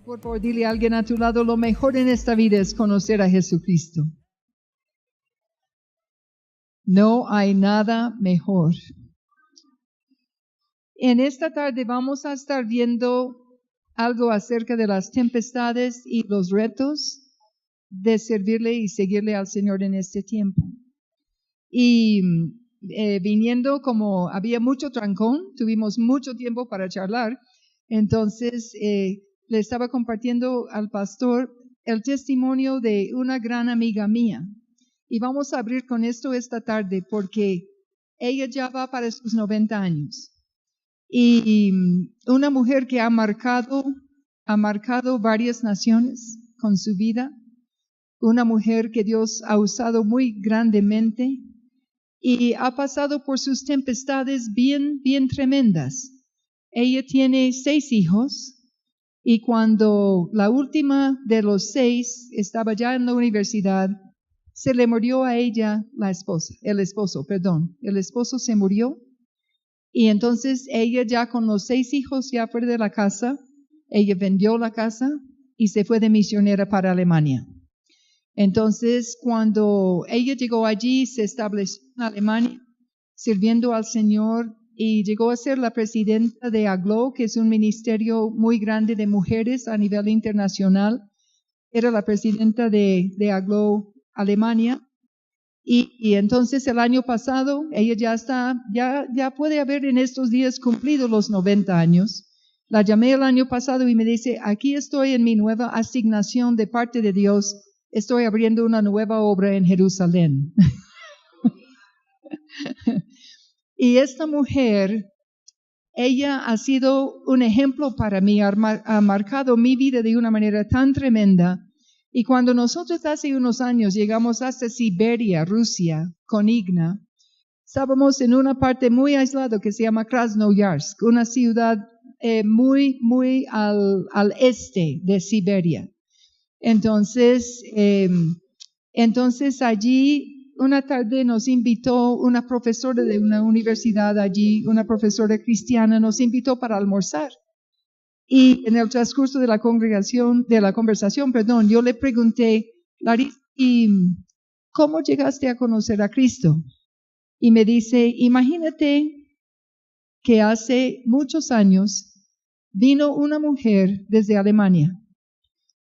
Por favor, dile a alguien a tu lado, lo mejor en esta vida es conocer a Jesucristo. No hay nada mejor. En esta tarde vamos a estar viendo algo acerca de las tempestades y los retos de servirle y seguirle al Señor en este tiempo. Y viniendo como había mucho trancón, tuvimos mucho tiempo para charlar, entonces le estaba compartiendo al pastor el testimonio de una gran amiga mía. Y vamos a abrir con esto esta tarde porque ella ya va para sus 90 años. Y una mujer que ha marcado varias naciones con su vida. Una mujer que Dios ha usado muy grandemente y ha pasado por sus tempestades bien tremendas. Ella tiene 6 hijos. Y cuando la última de los 6 estaba ya en la universidad, se le murió a ella el esposo se murió. Y entonces ella ya con los 6 hijos ya fuera de la casa, ella vendió la casa y se fue de misionera para Alemania. Entonces cuando ella llegó allí, se estableció en Alemania, sirviendo al Señor. Y llegó a ser la presidenta de AGLO, que es un ministerio muy grande de mujeres a nivel internacional. Era la presidenta de AGLO Alemania. Y entonces el año pasado, ella ya puede haber en estos días cumplido los 90 años. La llamé el año pasado y me dice, aquí estoy en mi nueva asignación de parte de Dios. Estoy abriendo una nueva obra en Jerusalén. Y esta mujer, ella ha sido un ejemplo para mí, ha marcado mi vida de una manera tan tremenda. Y cuando nosotros hace unos años llegamos hasta Siberia, Rusia, con Igna, estábamos en una parte muy aislada que se llama Krasnoyarsk, una ciudad muy al este de Siberia. Entonces allí, una tarde nos invitó una profesora de una universidad allí, una profesora cristiana, nos invitó para almorzar. Y en el transcurso de la conversación, yo le pregunté, Larissa, ¿y cómo llegaste a conocer a Cristo? Y me dice, imagínate que hace muchos años vino una mujer desde Alemania,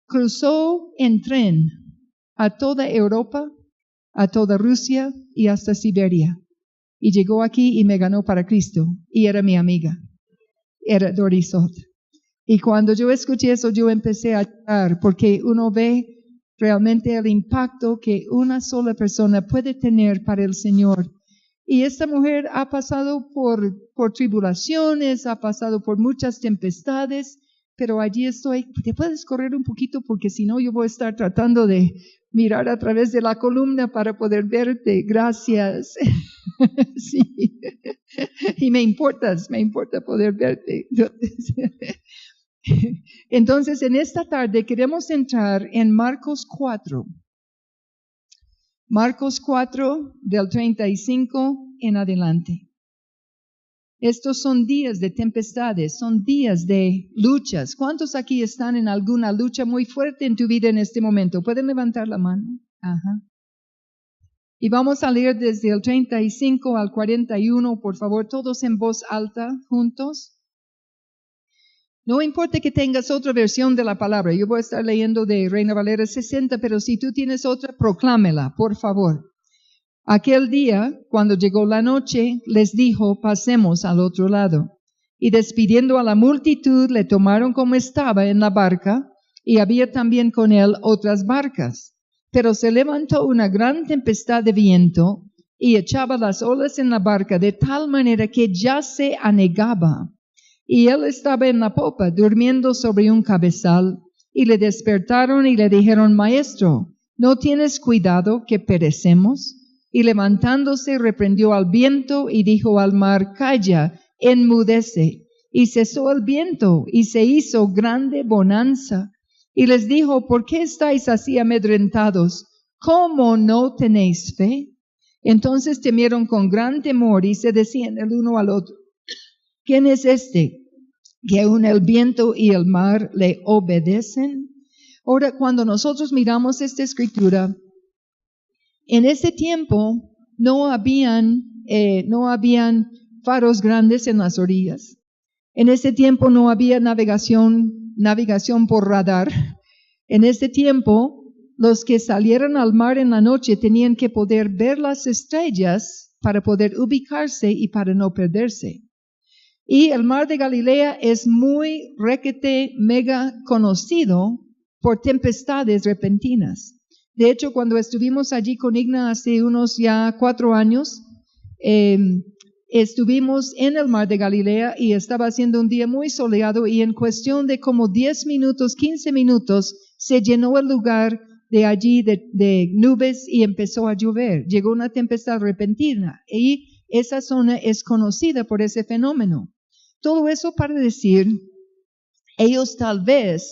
cruzó en tren a toda Europa, a toda Rusia y hasta Siberia. Y llegó aquí y me ganó para Cristo. Y era mi amiga. Era Dorisot. Y cuando yo escuché eso, yo empecé a llorar porque uno ve realmente el impacto que una sola persona puede tener para el Señor. Y esta mujer ha pasado por tribulaciones, ha pasado por muchas tempestades, pero allí estoy. ¿Te puedes correr un poquito? Porque si no, yo voy a estar tratando de mirar a través de la columna para poder verte. Gracias. Sí. Y me importa poder verte. Entonces, en esta tarde queremos entrar en Marcos 4. Marcos 4, del 35 en adelante. Estos son días de tempestades, son días de luchas. ¿Cuántos aquí están en alguna lucha muy fuerte en tu vida en este momento? ¿Pueden levantar la mano? Ajá. Y vamos a leer desde el 35 al 41, por favor, todos en voz alta, juntos. No importa que tengas otra versión de la palabra, yo voy a estar leyendo de Reina Valera 60, pero si tú tienes otra, proclámela, por favor. Aquel día, cuando llegó la noche, les dijo, pasemos al otro lado. Y despidiendo a la multitud, le tomaron como estaba en la barca, y había también con él otras barcas. Pero se levantó una gran tempestad de viento, y echaba las olas en la barca de tal manera que ya se anegaba. Y él estaba en la popa, durmiendo sobre un cabezal, y le despertaron y le dijeron, Maestro, ¿no tienes cuidado que perecemos? Y levantándose reprendió al viento y dijo al mar, calla, enmudece. Y cesó el viento y se hizo grande bonanza. Y les dijo, ¿por qué estáis así amedrentados? ¿Cómo no tenéis fe? Entonces temieron con gran temor y se decían el uno al otro, ¿quién es este que aún el viento y el mar le obedecen. Ahora, cuando nosotros miramos esta escritura, en ese tiempo no habían faros grandes en las orillas. En ese tiempo no había navegación por radar. En ese tiempo, los que salieran al mar en la noche tenían que poder ver las estrellas para poder ubicarse y para no perderse. Y el mar de Galilea es muy mega conocido por tempestades repentinas. De hecho, cuando estuvimos allí con Igna hace unos ya 4 años, estuvimos en el mar de Galilea y estaba haciendo un día muy soleado y en cuestión de como 10 minutos, 15 minutos, se llenó el lugar de allí de nubes y empezó a llover. Llegó una tempestad repentina y esa zona es conocida por ese fenómeno. Todo eso para decir, ellos tal vez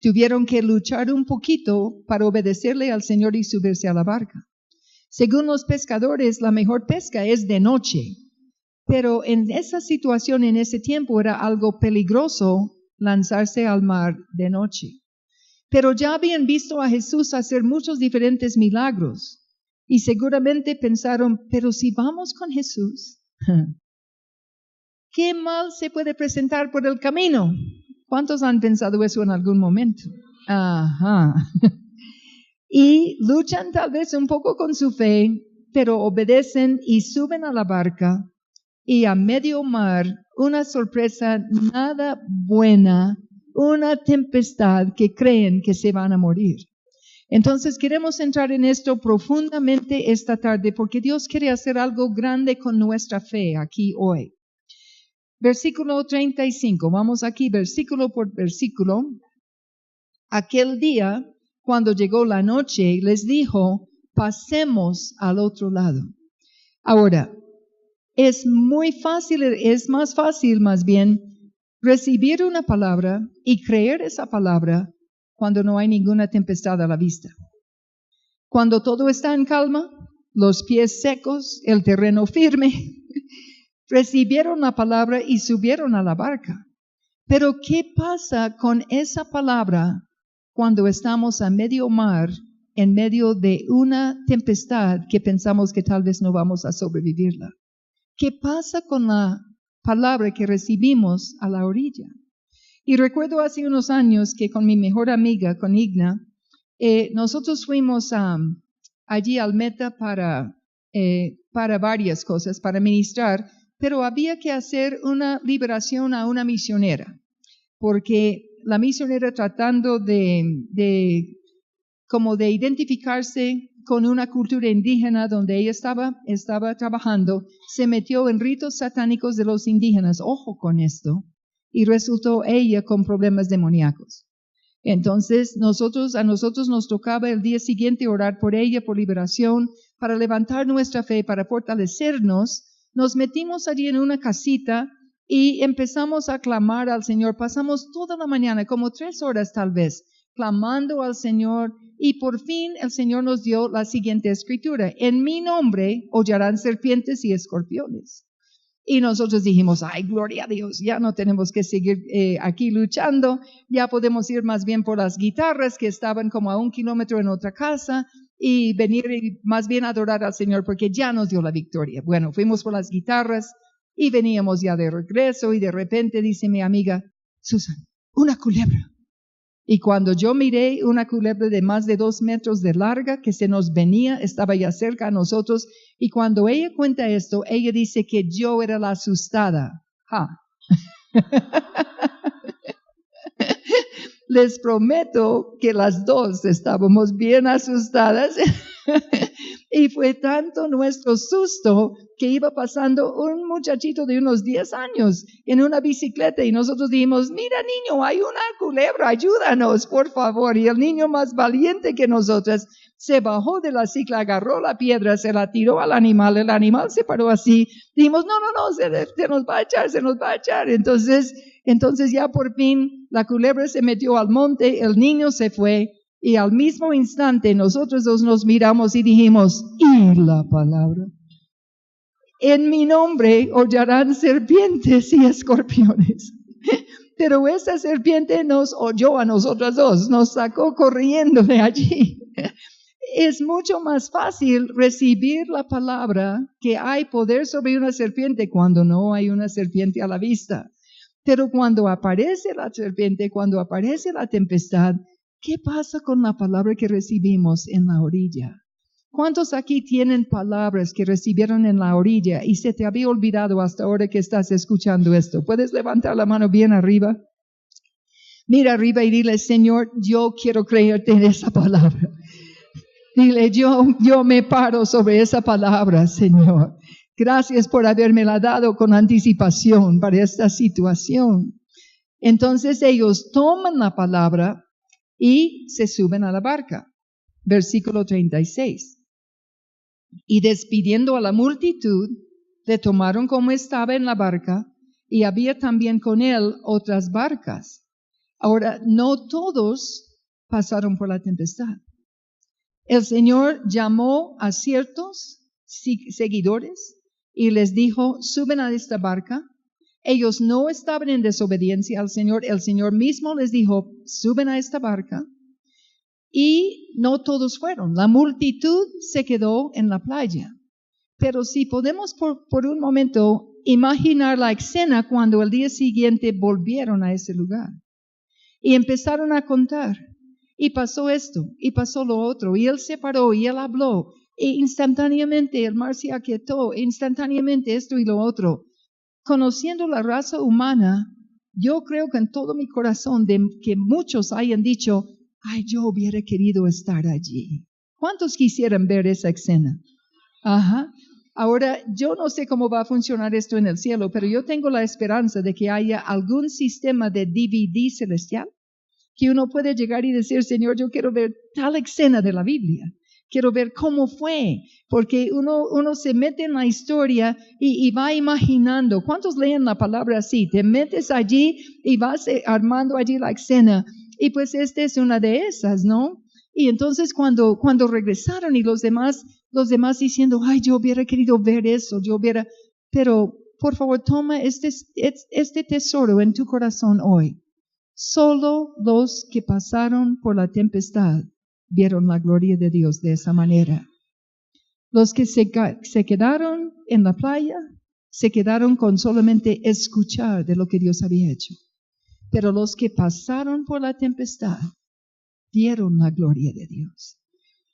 tuvieron que luchar un poquito para obedecerle al Señor y subirse a la barca. Según los pescadores, la mejor pesca es de noche, pero en esa situación, en ese tiempo, era algo peligroso lanzarse al mar de noche. Pero ya habían visto a Jesús hacer muchos diferentes milagros y seguramente pensaron, pero si vamos con Jesús, ¿qué mal se puede presentar por el camino? ¿Cuántos han pensado eso en algún momento? Ajá. Y luchan tal vez un poco con su fe, pero obedecen y suben a la barca y a medio mar, una sorpresa nada buena, una tempestad que creen que se van a morir. Entonces queremos entrar en esto profundamente esta tarde porque Dios quiere hacer algo grande con nuestra fe aquí hoy. Versículo 35, vamos aquí versículo por versículo. Aquel día, cuando llegó la noche, les dijo, pasemos al otro lado. Ahora, es más fácil más bien recibir una palabra y creer esa palabra cuando no hay ninguna tempestad a la vista. Cuando todo está en calma, los pies secos, el terreno firme, recibieron la palabra y subieron a la barca. Pero ¿qué pasa con esa palabra cuando estamos a medio mar, en medio de una tempestad que pensamos que tal vez no vamos a sobrevivirla? ¿Qué pasa con la palabra que recibimos a la orilla? Y recuerdo hace unos años que con mi mejor amiga, con Igna, nosotros fuimos allí al Meta para varias cosas, para ministrar, pero había que hacer una liberación a una misionera, porque la misionera tratando de identificarse con una cultura indígena donde ella estaba trabajando, se metió en ritos satánicos de los indígenas, ojo con esto, y resultó ella con problemas demoníacos. Entonces, a nosotros nos tocaba el día siguiente orar por ella, por liberación, para levantar nuestra fe, para fortalecernos. Nos metimos allí en una casita y empezamos a clamar al Señor. Pasamos toda la mañana, como 3 horas tal vez, clamando al Señor. Y por fin el Señor nos dio la siguiente escritura. En mi nombre hollarán serpientes y escorpiones. Y nosotros dijimos, ay, gloria a Dios, ya no tenemos que seguir aquí luchando, ya podemos ir más bien por las guitarras que estaban como a 1 kilómetro en otra casa y venir y más bien adorar al Señor porque ya nos dio la victoria. Bueno, fuimos por las guitarras y veníamos ya de regreso y de repente dice mi amiga, Susan, una culebra. Y cuando yo miré una culebra de más de 2 metros de larga que se nos venía, estaba ya cerca a nosotros, y cuando ella cuenta esto, ella dice que yo era la asustada. Les prometo que las dos estábamos bien asustadas y fue tanto nuestro susto que iba pasando un muchachito de unos 10 años en una bicicleta y nosotros dijimos, mira niño, hay una culebra, ayúdanos por favor. Y el niño más valiente que nosotras se bajó de la cicla, agarró la piedra, se la tiró al animal, el animal se paró así, dijimos, no, se nos va a echar. Entonces ya por fin la culebra se metió al monte, el niño se fue y al mismo instante nosotros dos nos miramos y dijimos, y la palabra, en mi nombre hollarán serpientes y escorpiones. Pero esa serpiente nos oyó a nosotros dos, nos sacó corriendo de allí. Es mucho más fácil recibir la palabra que hay poder sobre una serpiente cuando no hay una serpiente a la vista. Pero cuando aparece la serpiente, cuando aparece la tempestad, ¿qué pasa con la palabra que recibimos en la orilla? ¿Cuántos aquí tienen palabras que recibieron en la orilla y se te había olvidado hasta ahora que estás escuchando esto? ¿Puedes levantar la mano bien arriba? Mira arriba y dile, Señor, yo quiero creerte en esa palabra. Dile, yo me paro sobre esa palabra, Señor. Gracias por habérmela dado con anticipación para esta situación. Entonces ellos toman la palabra y se suben a la barca. Versículo 36. Y despidiendo a la multitud, le tomaron como estaba en la barca, y había también con él otras barcas. Ahora, no todos pasaron por la tempestad. El Señor llamó a ciertos seguidores y les dijo, suben a esta barca. Ellos no estaban en desobediencia al Señor. El Señor mismo les dijo, suben a esta barca. Y no todos fueron. La multitud se quedó en la playa. Pero si podemos por un momento imaginar la escena cuando el día siguiente volvieron a ese lugar. Y empezaron a contar. Y pasó esto, y pasó lo otro, y él se paró, y él habló, e instantáneamente el mar se aquietó, instantáneamente esto y lo otro. Conociendo la raza humana, yo creo que en todo mi corazón de que muchos hayan dicho, ay, yo hubiera querido estar allí. ¿Cuántos quisieran ver esa escena? Ajá. Ahora, yo no sé cómo va a funcionar esto en el cielo, pero yo tengo la esperanza de que haya algún sistema de DVD celestial que uno puede llegar y decir, Señor, yo quiero ver tal escena de la Biblia. Quiero ver cómo fue, porque uno se mete en la historia y va imaginando. ¿Cuántos leen la palabra así? Te metes allí y vas armando allí la escena. Y pues esta es una de esas, ¿no? Y entonces cuando regresaron y los demás diciendo, ay, yo hubiera querido ver eso, pero por favor toma este tesoro en tu corazón hoy. Solo los que pasaron por la tempestad vieron la gloria de Dios de esa manera. Los que se quedaron en la playa, se quedaron con solamente escuchar de lo que Dios había hecho. Pero los que pasaron por la tempestad vieron la gloria de Dios.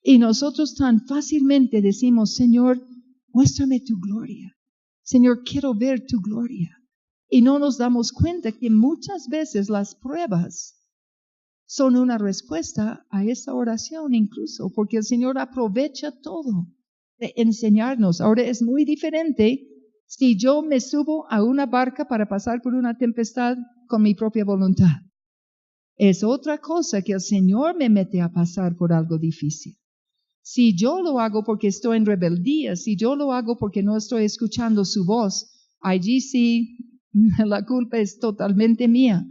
Y nosotros tan fácilmente decimos, Señor, muéstrame tu gloria. Señor, quiero ver tu gloria. Y no nos damos cuenta que muchas veces las pruebas son una respuesta a esa oración incluso, porque el Señor aprovecha todo de enseñarnos. Ahora es muy diferente si yo me subo a una barca para pasar por una tempestad con mi propia voluntad. Es otra cosa que el Señor me mete a pasar por algo difícil. Si yo lo hago porque estoy en rebeldía, si yo lo hago porque no estoy escuchando su voz, allí sí la culpa es totalmente mía.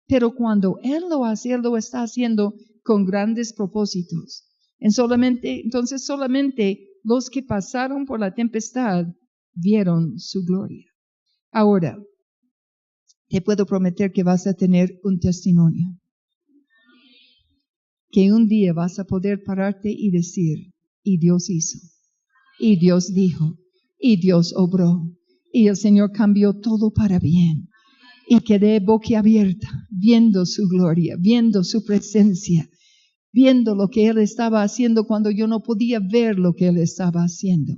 Pero cuando Él lo hace, Él lo está haciendo con grandes propósitos. Entonces solamente los que pasaron por la tempestad vieron su gloria. Ahora, te puedo prometer que vas a tener un testimonio. Que un día vas a poder pararte y decir, y Dios hizo, y Dios dijo, y Dios obró, y el Señor cambió todo para bien. Y quedé boquiabierta, viendo su gloria, viendo su presencia, viendo lo que Él estaba haciendo cuando yo no podía ver lo que Él estaba haciendo.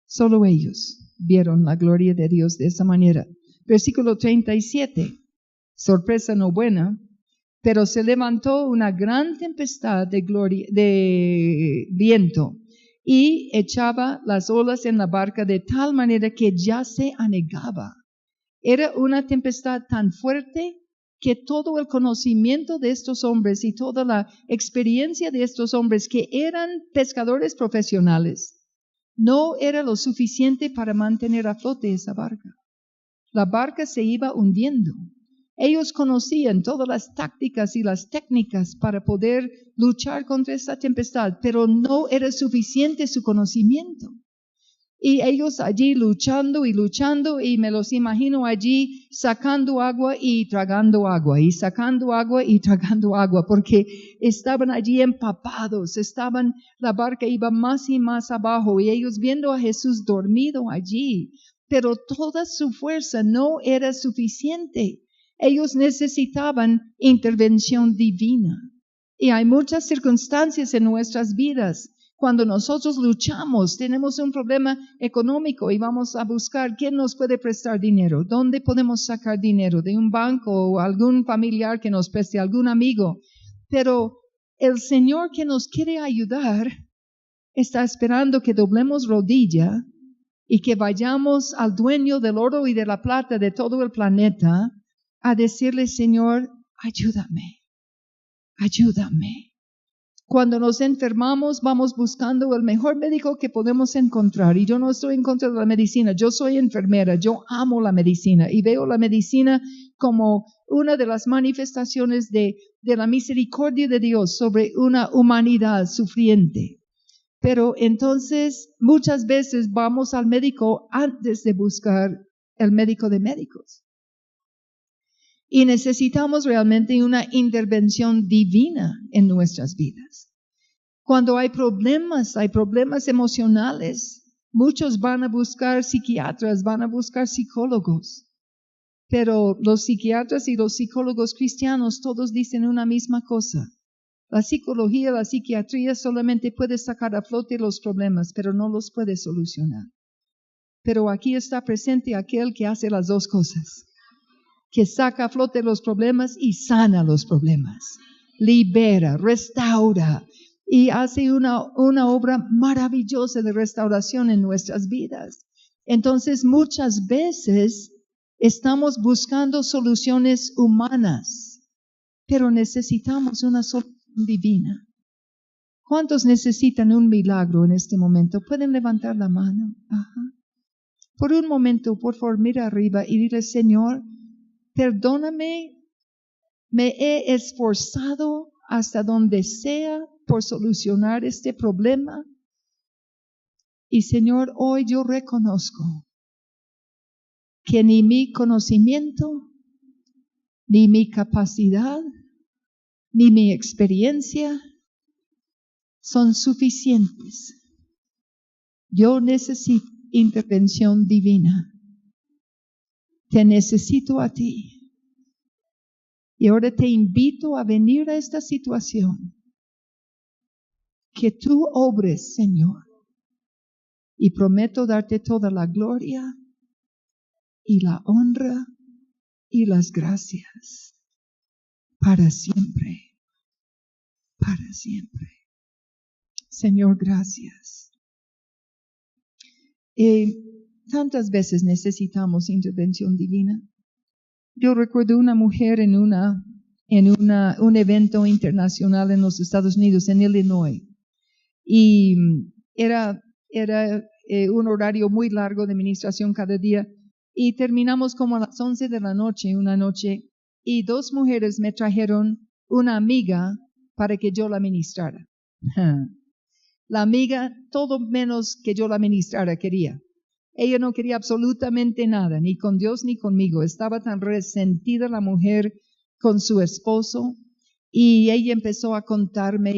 Solo ellos vieron la gloria de Dios de esa manera. Versículo 37, sorpresa no buena, pero se levantó una gran tempestad de viento y echaba las olas en la barca de tal manera que ya se anegaba. Era una tempestad tan fuerte que todo el conocimiento de estos hombres y toda la experiencia de estos hombres que eran pescadores profesionales no era lo suficiente para mantener a flote esa barca. La barca se iba hundiendo. Ellos conocían todas las tácticas y las técnicas para poder luchar contra esta tempestad, pero no era suficiente su conocimiento. Y ellos allí luchando y me los imagino allí sacando agua y tragando agua y sacando agua y tragando agua porque estaban allí empapados, la barca iba más y más abajo y ellos viendo a Jesús dormido allí, pero toda su fuerza no era suficiente. Ellos necesitaban intervención divina. Y hay muchas circunstancias en nuestras vidas. Cuando nosotros luchamos, tenemos un problema económico y vamos a buscar quién nos puede prestar dinero, dónde podemos sacar dinero, de un banco o algún familiar que nos preste, algún amigo. Pero el Señor que nos quiere ayudar está esperando que doblemos rodilla y que vayamos al dueño del oro y de la plata de todo el planeta a decirle, Señor, ayúdame, ayúdame. Cuando nos enfermamos, vamos buscando el mejor médico que podemos encontrar. Y yo no estoy en contra de la medicina. Yo soy enfermera. Yo amo la medicina. Y veo la medicina como una de las manifestaciones de la misericordia de Dios sobre una humanidad sufriente. Pero entonces, muchas veces vamos al médico antes de buscar el médico de médicos. Y necesitamos realmente una intervención divina en nuestras vidas. Cuando hay problemas emocionales, muchos van a buscar psiquiatras, van a buscar psicólogos. Pero los psiquiatras y los psicólogos cristianos todos dicen una misma cosa. La psicología, la psiquiatría solamente puede sacar a flote los problemas, pero no los puede solucionar. Pero aquí está presente aquel que hace las dos cosas. Que saca a flote los problemas y sana los problemas, libera, restaura y hace una obra maravillosa de restauración en nuestras vidas. Entonces, muchas veces estamos buscando soluciones humanas, pero necesitamos una solución divina. ¿Cuántos necesitan un milagro en este momento? ¿Pueden levantar la mano? Ajá. Por un momento, por favor, mira arriba y dile, Señor, perdóname, me he esforzado hasta donde sea por solucionar este problema. Y Señor, hoy yo reconozco que ni mi conocimiento, ni mi capacidad, ni mi experiencia son suficientes. Yo necesito intervención divina. Te necesito a ti. Y ahora te invito a venir a esta situación. Que tú obres, Señor. Y prometo darte toda la gloria y la honra y las gracias. Para siempre. Para siempre. Señor, gracias. Tantas veces necesitamos intervención divina. Yo recuerdo una mujer en un evento internacional en los Estados Unidos, en Illinois, y era un horario muy largo de ministración cada día, y terminamos como a las 11 de la noche, una noche, y dos mujeres me trajeron una amiga para que yo la ministrara. La amiga, todo menos que yo la ministrara, quería. Ella no quería absolutamente nada, ni con Dios ni conmigo. Estaba tan resentida la mujer con su esposo. Y ella empezó a contarme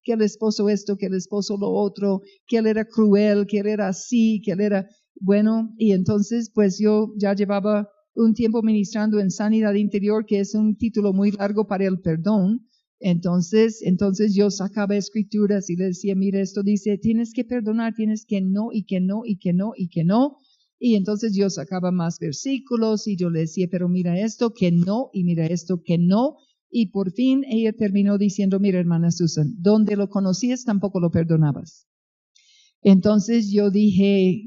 que el esposo esto, que el esposo lo otro, que él era cruel, que él era así, que él era bueno. Y entonces, pues yo ya llevaba un tiempo ministrando en sanidad interior, que es un título muy largo para el perdón. Entonces yo sacaba escrituras y le decía, mira, esto dice, tienes que perdonar, tienes que no, y que no, y que no, y que no. Y entonces yo sacaba más versículos y yo le decía, pero mira esto que no, y mira esto que no. Y por fin ella terminó diciendo, mira, hermana Susan, donde lo conocías tampoco lo perdonabas. Entonces yo dije,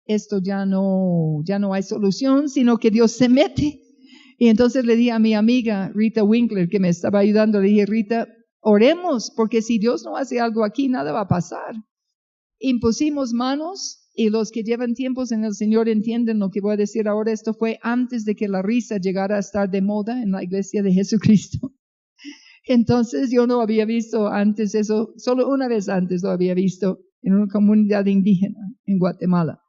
esto ya no hay solución, sino que Dios se mete. Y entonces le di a mi amiga Rita Winkler, que me estaba ayudando, le dije, Rita, oremos, porque si Dios no hace algo aquí, nada va a pasar. Impusimos manos, y los que llevan tiempos en el Señor entienden lo que voy a decir ahora. Esto fue antes de que la risa llegara a estar de moda en la iglesia de Jesucristo. Entonces yo no había visto antes eso, solo una vez antes lo había visto. en una comunidad indígena en Guatemala,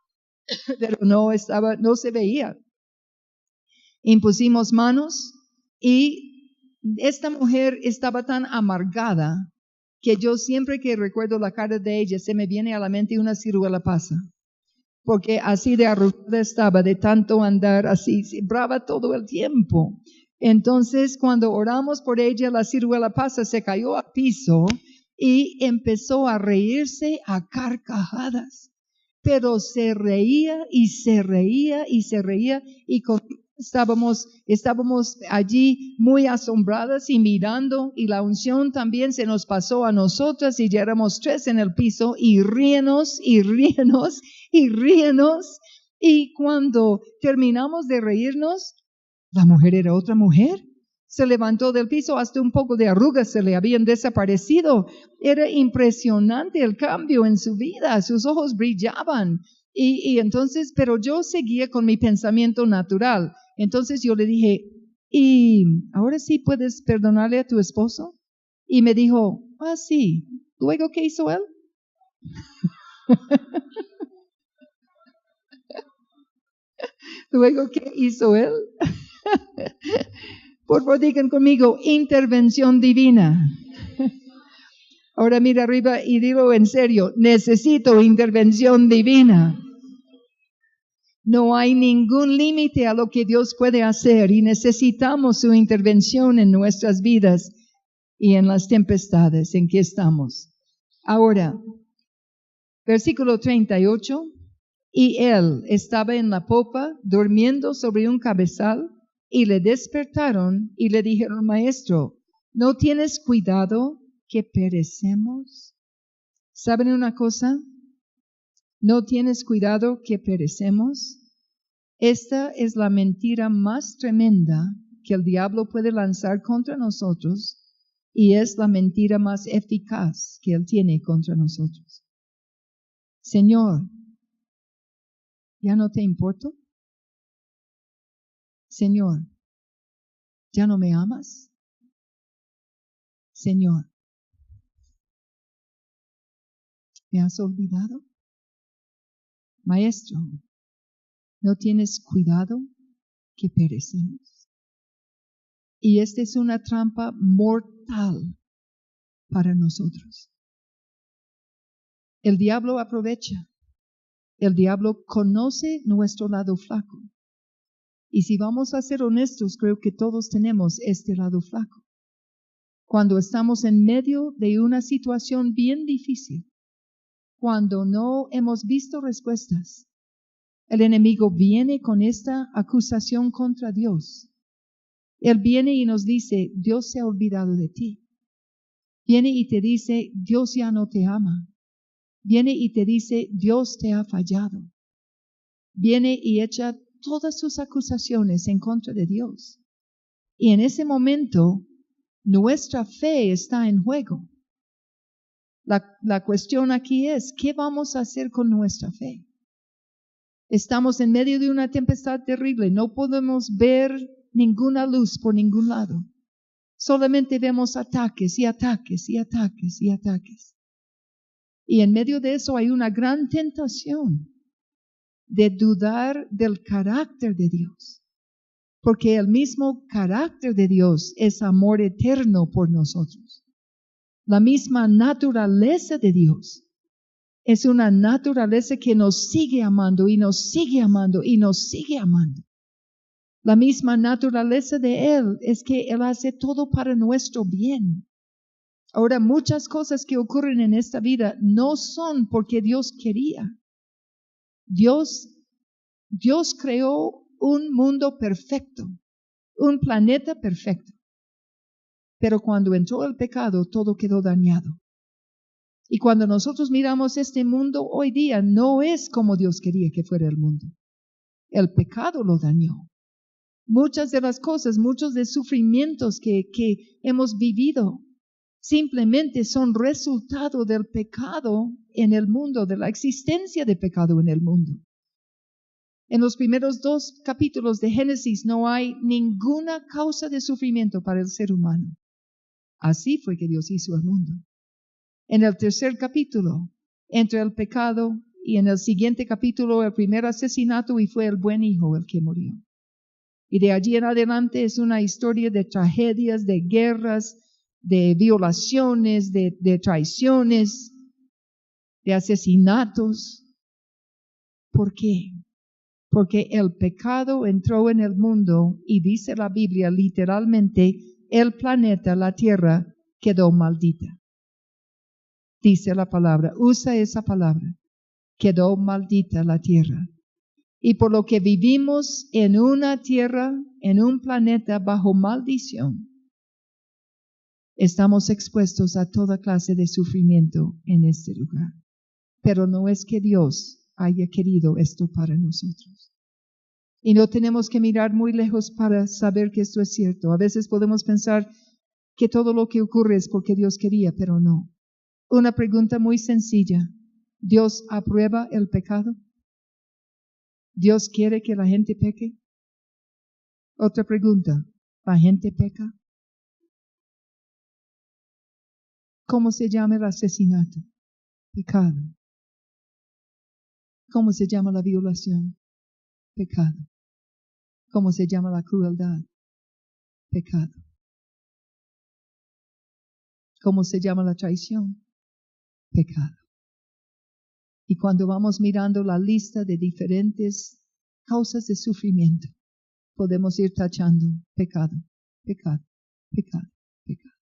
pero no se veía. Impusimos manos y esta mujer estaba tan amargada que yo siempre que recuerdo la cara de ella se me viene a la mente una ciruela pasa, porque así de arrugada estaba de tanto andar así, brava todo el tiempo. Entonces cuando oramos por ella, la ciruela pasa se cayó al piso y empezó a reírse a carcajadas, pero se reía y se reía y se reía y estábamos allí muy asombradas y mirando, y la unción también se nos pasó a nosotras y ya éramos 3 en el piso y ríenos y ríenos y ríenos, y cuando terminamos de reírnos, la mujer era otra mujer. Se levantó del piso, hasta un poco de arrugas se le habían desaparecido. Era impresionante el cambio en su vida, sus ojos brillaban. Y entonces, pero yo seguía con mi pensamiento natural. Entonces yo le dije, ¿y ahora sí puedes perdonarle a tu esposo? Y me dijo, sí. ¿Luego qué hizo él? ¿Luego qué hizo él? Por favor, digan conmigo, intervención divina. Ahora mira arriba y dilo en serio, necesito intervención divina. No hay ningún límite a lo que Dios puede hacer y necesitamos su intervención en nuestras vidas y en las tempestades en que estamos. Ahora, versículo 38, y él estaba en la popa durmiendo sobre un cabezal y le despertaron y le dijeron, maestro, ¿no tienes cuidado que perecemos? ¿Saben una cosa? ¿No tienes cuidado que perecemos? Esta es la mentira más tremenda que el diablo puede lanzar contra nosotros y es la mentira más eficaz que él tiene contra nosotros. Señor, ¿ya no te importo? Señor, ¿ya no me amas? Señor, ¿me has olvidado? Maestro, ¿no tienes cuidado que perecemos? Y esta es una trampa mortal para nosotros. El diablo aprovecha. El diablo conoce nuestro lado flaco. Y si vamos a ser honestos, creo que todos tenemos este lado flaco. Cuando estamos en medio de una situación bien difícil, cuando no hemos visto respuestas, el enemigo viene con esta acusación contra Dios. Él viene y nos dice, Dios se ha olvidado de ti. Viene y te dice, Dios ya no te ama. Viene y te dice, Dios te ha fallado. Viene y echa todas sus acusaciones en contra de Dios. Y en ese momento, nuestra fe está en juego. La cuestión aquí es, ¿qué vamos a hacer con nuestra fe? Estamos en medio de una tempestad terrible, no podemos ver ninguna luz por ningún lado. Solamente vemos ataques y ataques y ataques y ataques. Y en medio de eso hay una gran tentación de dudar del carácter de Dios. Porque el mismo carácter de Dios es amor eterno por nosotros. La misma naturaleza de Dios es una naturaleza que nos sigue amando y nos sigue amando y nos sigue amando. La misma naturaleza de Él es que Él hace todo para nuestro bien. Ahora, muchas cosas que ocurren en esta vida no son porque Dios quería. Dios creó un mundo perfecto, un planeta perfecto. Pero cuando entró el pecado, todo quedó dañado. Y cuando nosotros miramos este mundo hoy día, no es como Dios quería que fuera el mundo. El pecado lo dañó. Muchas de las cosas, muchos de los sufrimientos que hemos vivido, simplemente son resultado del pecado en el mundo, de la existencia de pecado en el mundo. En los primeros 2 capítulos de Génesis no hay ninguna causa de sufrimiento para el ser humano. Así fue que Dios hizo el mundo. En el 3er capítulo entre el pecado y en el siguiente capítulo el primer asesinato y fue el buen hijo el que murió. Y de allí en adelante es una historia de tragedias, de guerras, de violaciones, de traiciones, de asesinatos. ¿Por qué? Porque el pecado entró en el mundo y dice la Biblia literalmente, el planeta, la tierra, quedó maldita. Dice la palabra, usa esa palabra, quedó maldita la tierra. Y por lo que vivimos en una tierra, en un planeta bajo maldición, estamos expuestos a toda clase de sufrimiento en este lugar. Pero no es que Dios haya querido esto para nosotros. Y no tenemos que mirar muy lejos para saber que esto es cierto. A veces podemos pensar que todo lo que ocurre es porque Dios quería, pero no. Una pregunta muy sencilla. ¿Dios aprueba el pecado? ¿Dios quiere que la gente peque? Otra pregunta. ¿La gente peca? ¿Cómo se llama el asesinato? Pecado. ¿Cómo se llama la violación? Pecado. ¿Cómo se llama la crueldad? Pecado. ¿Cómo se llama la traición? Pecado. Y cuando vamos mirando la lista de diferentes causas de sufrimiento, podemos ir tachando pecado, pecado, pecado, pecado.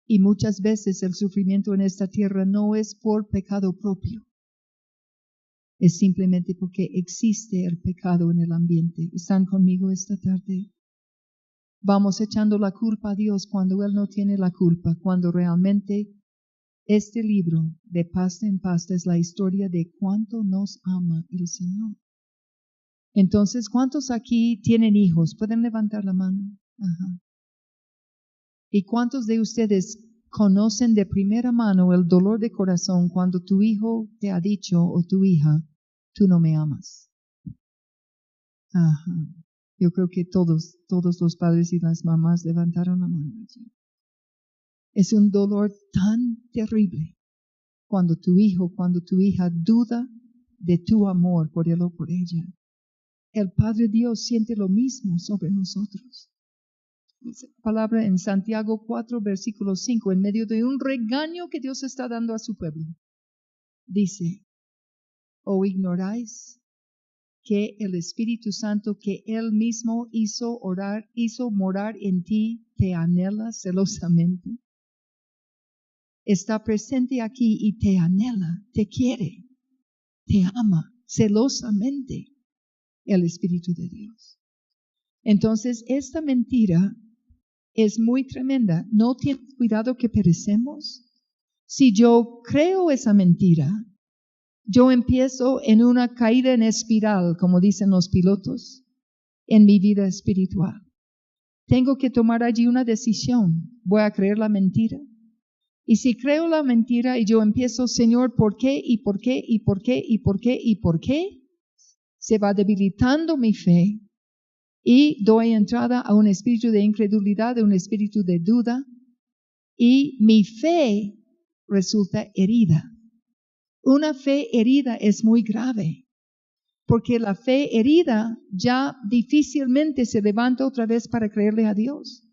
Y muchas veces el sufrimiento en esta tierra no es por pecado propio. Es simplemente porque existe el pecado en el ambiente. ¿Están conmigo esta tarde? Vamos echando la culpa a Dios cuando Él no tiene la culpa, cuando realmente este libro de pasta en pasta es la historia de cuánto nos ama el Señor. Entonces, ¿cuántos aquí tienen hijos? ¿Pueden levantar la mano? Ajá. ¿Y cuántos de ustedes conocen de primera mano el dolor de corazón cuando tu hijo te ha dicho o tu hija, tú no me amas? Ajá. Yo creo que todos los padres y las mamás levantaron la mano allí. Es un dolor tan terrible cuando tu hijo, cuando tu hija duda de tu amor por él o por ella. El Padre Dios siente lo mismo sobre nosotros. Dice la palabra en Santiago 4, versículo 5, en medio de un regaño que Dios está dando a su pueblo. Dice, ¿o ignoráis que el Espíritu Santo que Él mismo hizo morar en ti, te anhela celosamente? Está presente aquí y te anhela, te quiere, te ama celosamente el Espíritu de Dios. Entonces, esta mentira es muy tremenda. ¿No tienes cuidado que perecemos? Si yo creo esa mentira, yo empiezo en una caída en espiral, como dicen los pilotos, en mi vida espiritual. Tengo que tomar allí una decisión. ¿Voy a creer la mentira? Y si creo la mentira y yo empiezo, Señor, ¿por qué? ¿Y por qué? ¿Y por qué? ¿Y por qué? ¿Y por qué? Se va debilitando mi fe y doy entrada a un espíritu de incredulidad, a un espíritu de duda, y mi fe resulta herida. Una fe herida es muy grave, porque la fe herida ya difícilmente se levanta otra vez para creerle a Dios.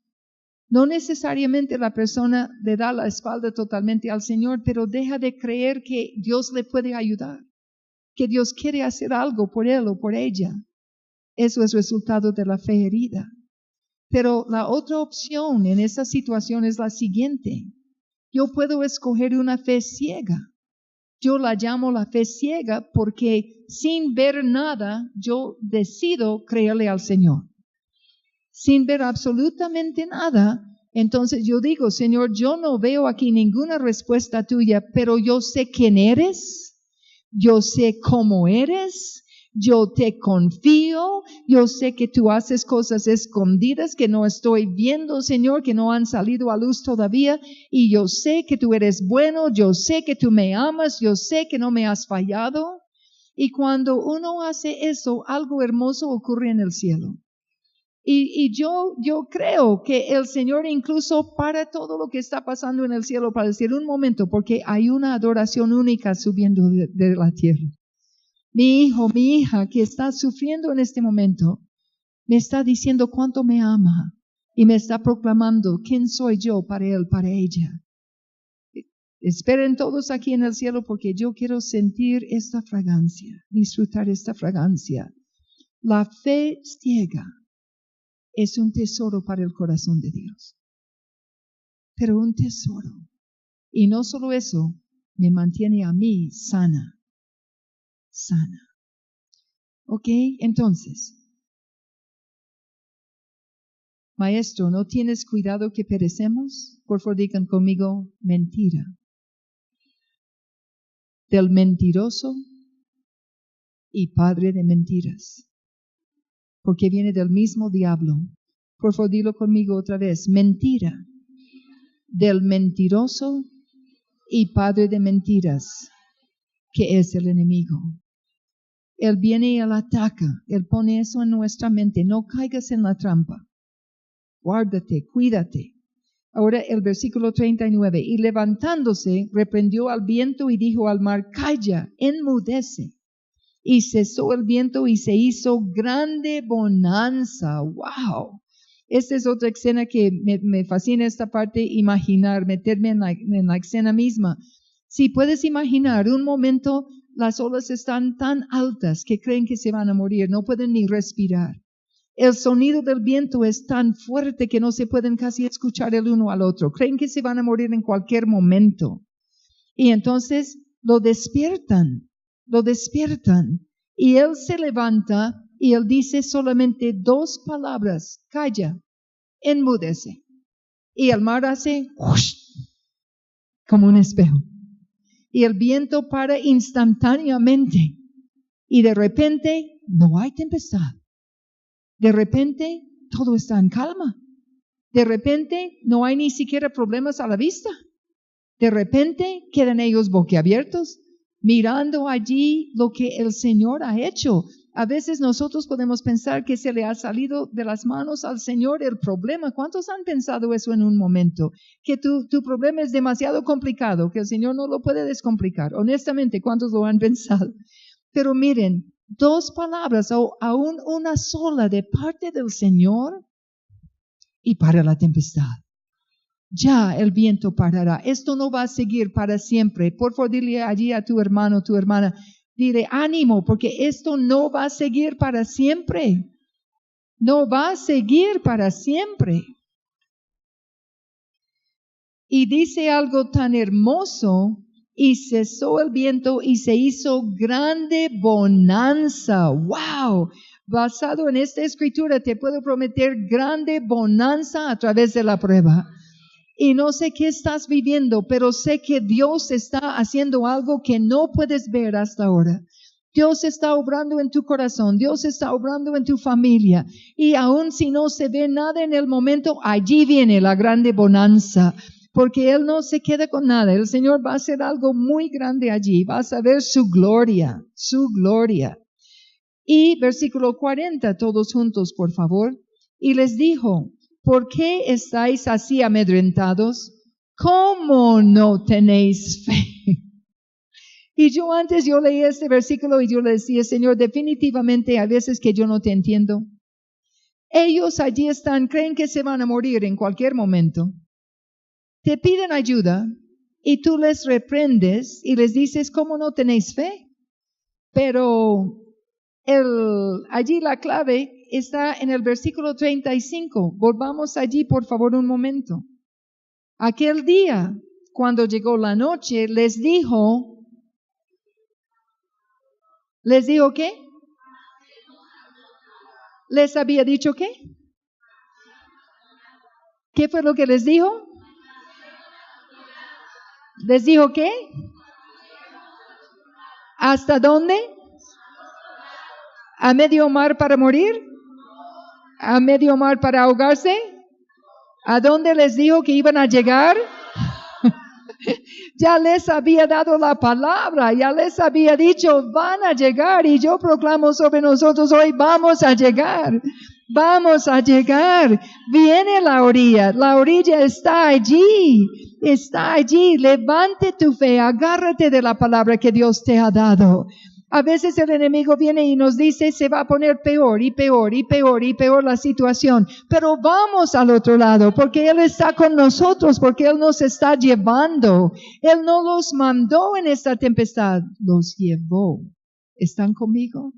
No necesariamente la persona le da la espalda totalmente al Señor, pero deja de creer que Dios le puede ayudar, que Dios quiere hacer algo por él o por ella. Eso es resultado de la fe herida. Pero la otra opción en esa situación es la siguiente. Yo puedo escoger una fe ciega. Yo la llamo la fe ciega porque sin ver nada, yo decido creerle al Señor. Sin ver absolutamente nada, entonces yo digo, Señor, yo no veo aquí ninguna respuesta tuya, pero yo sé quién eres, yo sé cómo eres, yo te confío, yo sé que tú haces cosas escondidas que no estoy viendo, Señor, que no han salido a luz todavía, y yo sé que tú eres bueno, yo sé que tú me amas, yo sé que no me has fallado. Y cuando uno hace eso, algo hermoso ocurre en el cielo. Y yo creo que el Señor incluso para todo lo que está pasando en el cielo para decir un momento, porque hay una adoración única subiendo de la tierra. Mi hijo, mi hija que está sufriendo en este momento, me está diciendo cuánto me ama y me está proclamando quién soy yo para él, para ella. Esperen todos aquí en el cielo porque yo quiero sentir esta fragancia, disfrutar esta fragancia. La fe ciega es un tesoro para el corazón de Dios, pero un tesoro. Y no solo eso, me mantiene a mí sana. ¿Ok? Entonces, maestro, ¿no tienes cuidado que perecemos? Por favor, digan conmigo, mentira. Del mentiroso y padre de mentiras, porque viene del mismo diablo. Por favor, dilo conmigo otra vez, mentira. Del mentiroso y padre de mentiras, que es el enemigo. Él viene y él ataca, él pone eso en nuestra mente, no caigas en la trampa. Guárdate, cuídate. Ahora el versículo 39, y levantándose, reprendió al viento y dijo al mar, calla, enmudece. Y cesó el viento y se hizo grande bonanza. ¡Wow! Esta es otra escena que me fascina esta parte, imaginar, meterme en la escena misma. Si puedes imaginar, un momento las olas están tan altas que creen que se van a morir, no pueden ni respirar. El sonido del viento es tan fuerte que no se pueden casi escuchar el uno al otro. Creen que se van a morir en cualquier momento. Y entonces lo despiertan. Y él se levanta y él dice solamente 2 palabras. Calla, enmudece. Y el mar hace whoosh, como un espejo. Y el viento para instantáneamente. Y de repente no hay tempestad. De repente, todo está en calma. De repente, no hay ni siquiera problemas a la vista. De repente, quedan ellos boquiabiertos, mirando allí lo que el Señor ha hecho. A veces nosotros podemos pensar que se le ha salido de las manos al Señor el problema. ¿Cuántos han pensado eso en un momento? Que tu problema es demasiado complicado, que el Señor no lo puede descomplicar. Honestamente, ¿cuántos lo han pensado? Pero miren, 2 palabras o aún una sola de parte del Señor y para la tempestad. Ya el viento parará. Esto no va a seguir para siempre. Por favor, dile allí a tu hermano, tu hermana, dile ánimo, porque esto no va a seguir para siempre. No va a seguir para siempre. Y dice algo tan hermoso. Y cesó el viento y se hizo grande bonanza. ¡Wow! Basado en esta escritura te puedo prometer grande bonanza a través de la prueba. Y no sé qué estás viviendo, pero sé que Dios está haciendo algo que no puedes ver hasta ahora. Dios está obrando en tu corazón, Dios está obrando en tu familia. Y aun si no se ve nada en el momento, allí viene la grande bonanza. Porque Él no se queda con nada. El Señor va a hacer algo muy grande allí. Vas a ver su gloria, su gloria. Y versículo 40, todos juntos, por favor. Y les dijo, ¿por qué estáis así amedrentados? ¿Cómo no tenéis fe? Y yo leí este versículo y yo le decía, Señor, definitivamente hay veces que yo no te entiendo. Ellos allí están, creen que se van a morir en cualquier momento. Te piden ayuda y tú les reprendes y les dices, ¿cómo no tenéis fe? Pero allí la clave está en el versículo 35. Volvamos allí, por favor, un momento. Aquel día, cuando llegó la noche, les dijo ¿qué? ¿Les había dicho qué? ¿Qué fue lo que les dijo? ¿Les dijo qué? ¿Hasta dónde? ¿A medio mar para morir? ¿A medio mar para ahogarse? ¿A dónde les dijo que iban a llegar? Ya les había dado la palabra, ya les había dicho, van a llegar, y yo proclamo sobre nosotros hoy, vamos a llegar. Vamos a llegar. Viene la orilla está allí. Está allí. Levante tu fe, agárrate de la palabra que Dios te ha dado. A veces el enemigo viene y nos dice se va a poner peor y peor y peor y peor la situación. Pero vamos al otro lado porque Él está con nosotros, porque Él nos está llevando. Él no los mandó en esta tempestad, los llevó. ¿Están conmigo?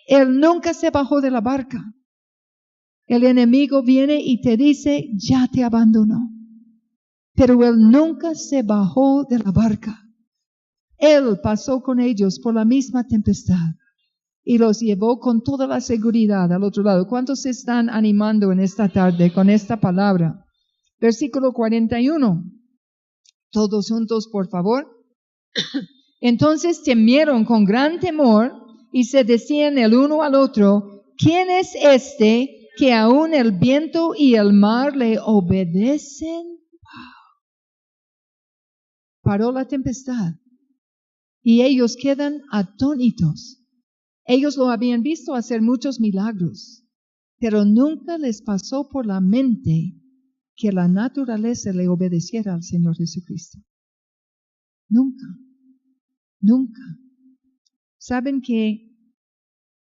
Él nunca se bajó de la barca. El enemigo viene y te dice ya te abandonó. Pero Él nunca se bajó de la barca. Él pasó con ellos por la misma tempestad y los llevó con toda la seguridad al otro lado. ¿Cuántos se están animando en esta tarde con esta palabra? Versículo 41. Todos juntos, por favor. Entonces temieron con gran temor y se decían el uno al otro, ¿quién es este que aún el viento y el mar le obedecen? Paró la tempestad. Y ellos quedan atónitos. Ellos lo habían visto hacer muchos milagros, pero nunca les pasó por la mente que la naturaleza le obedeciera al Señor Jesucristo. Nunca, nunca. ¿Saben que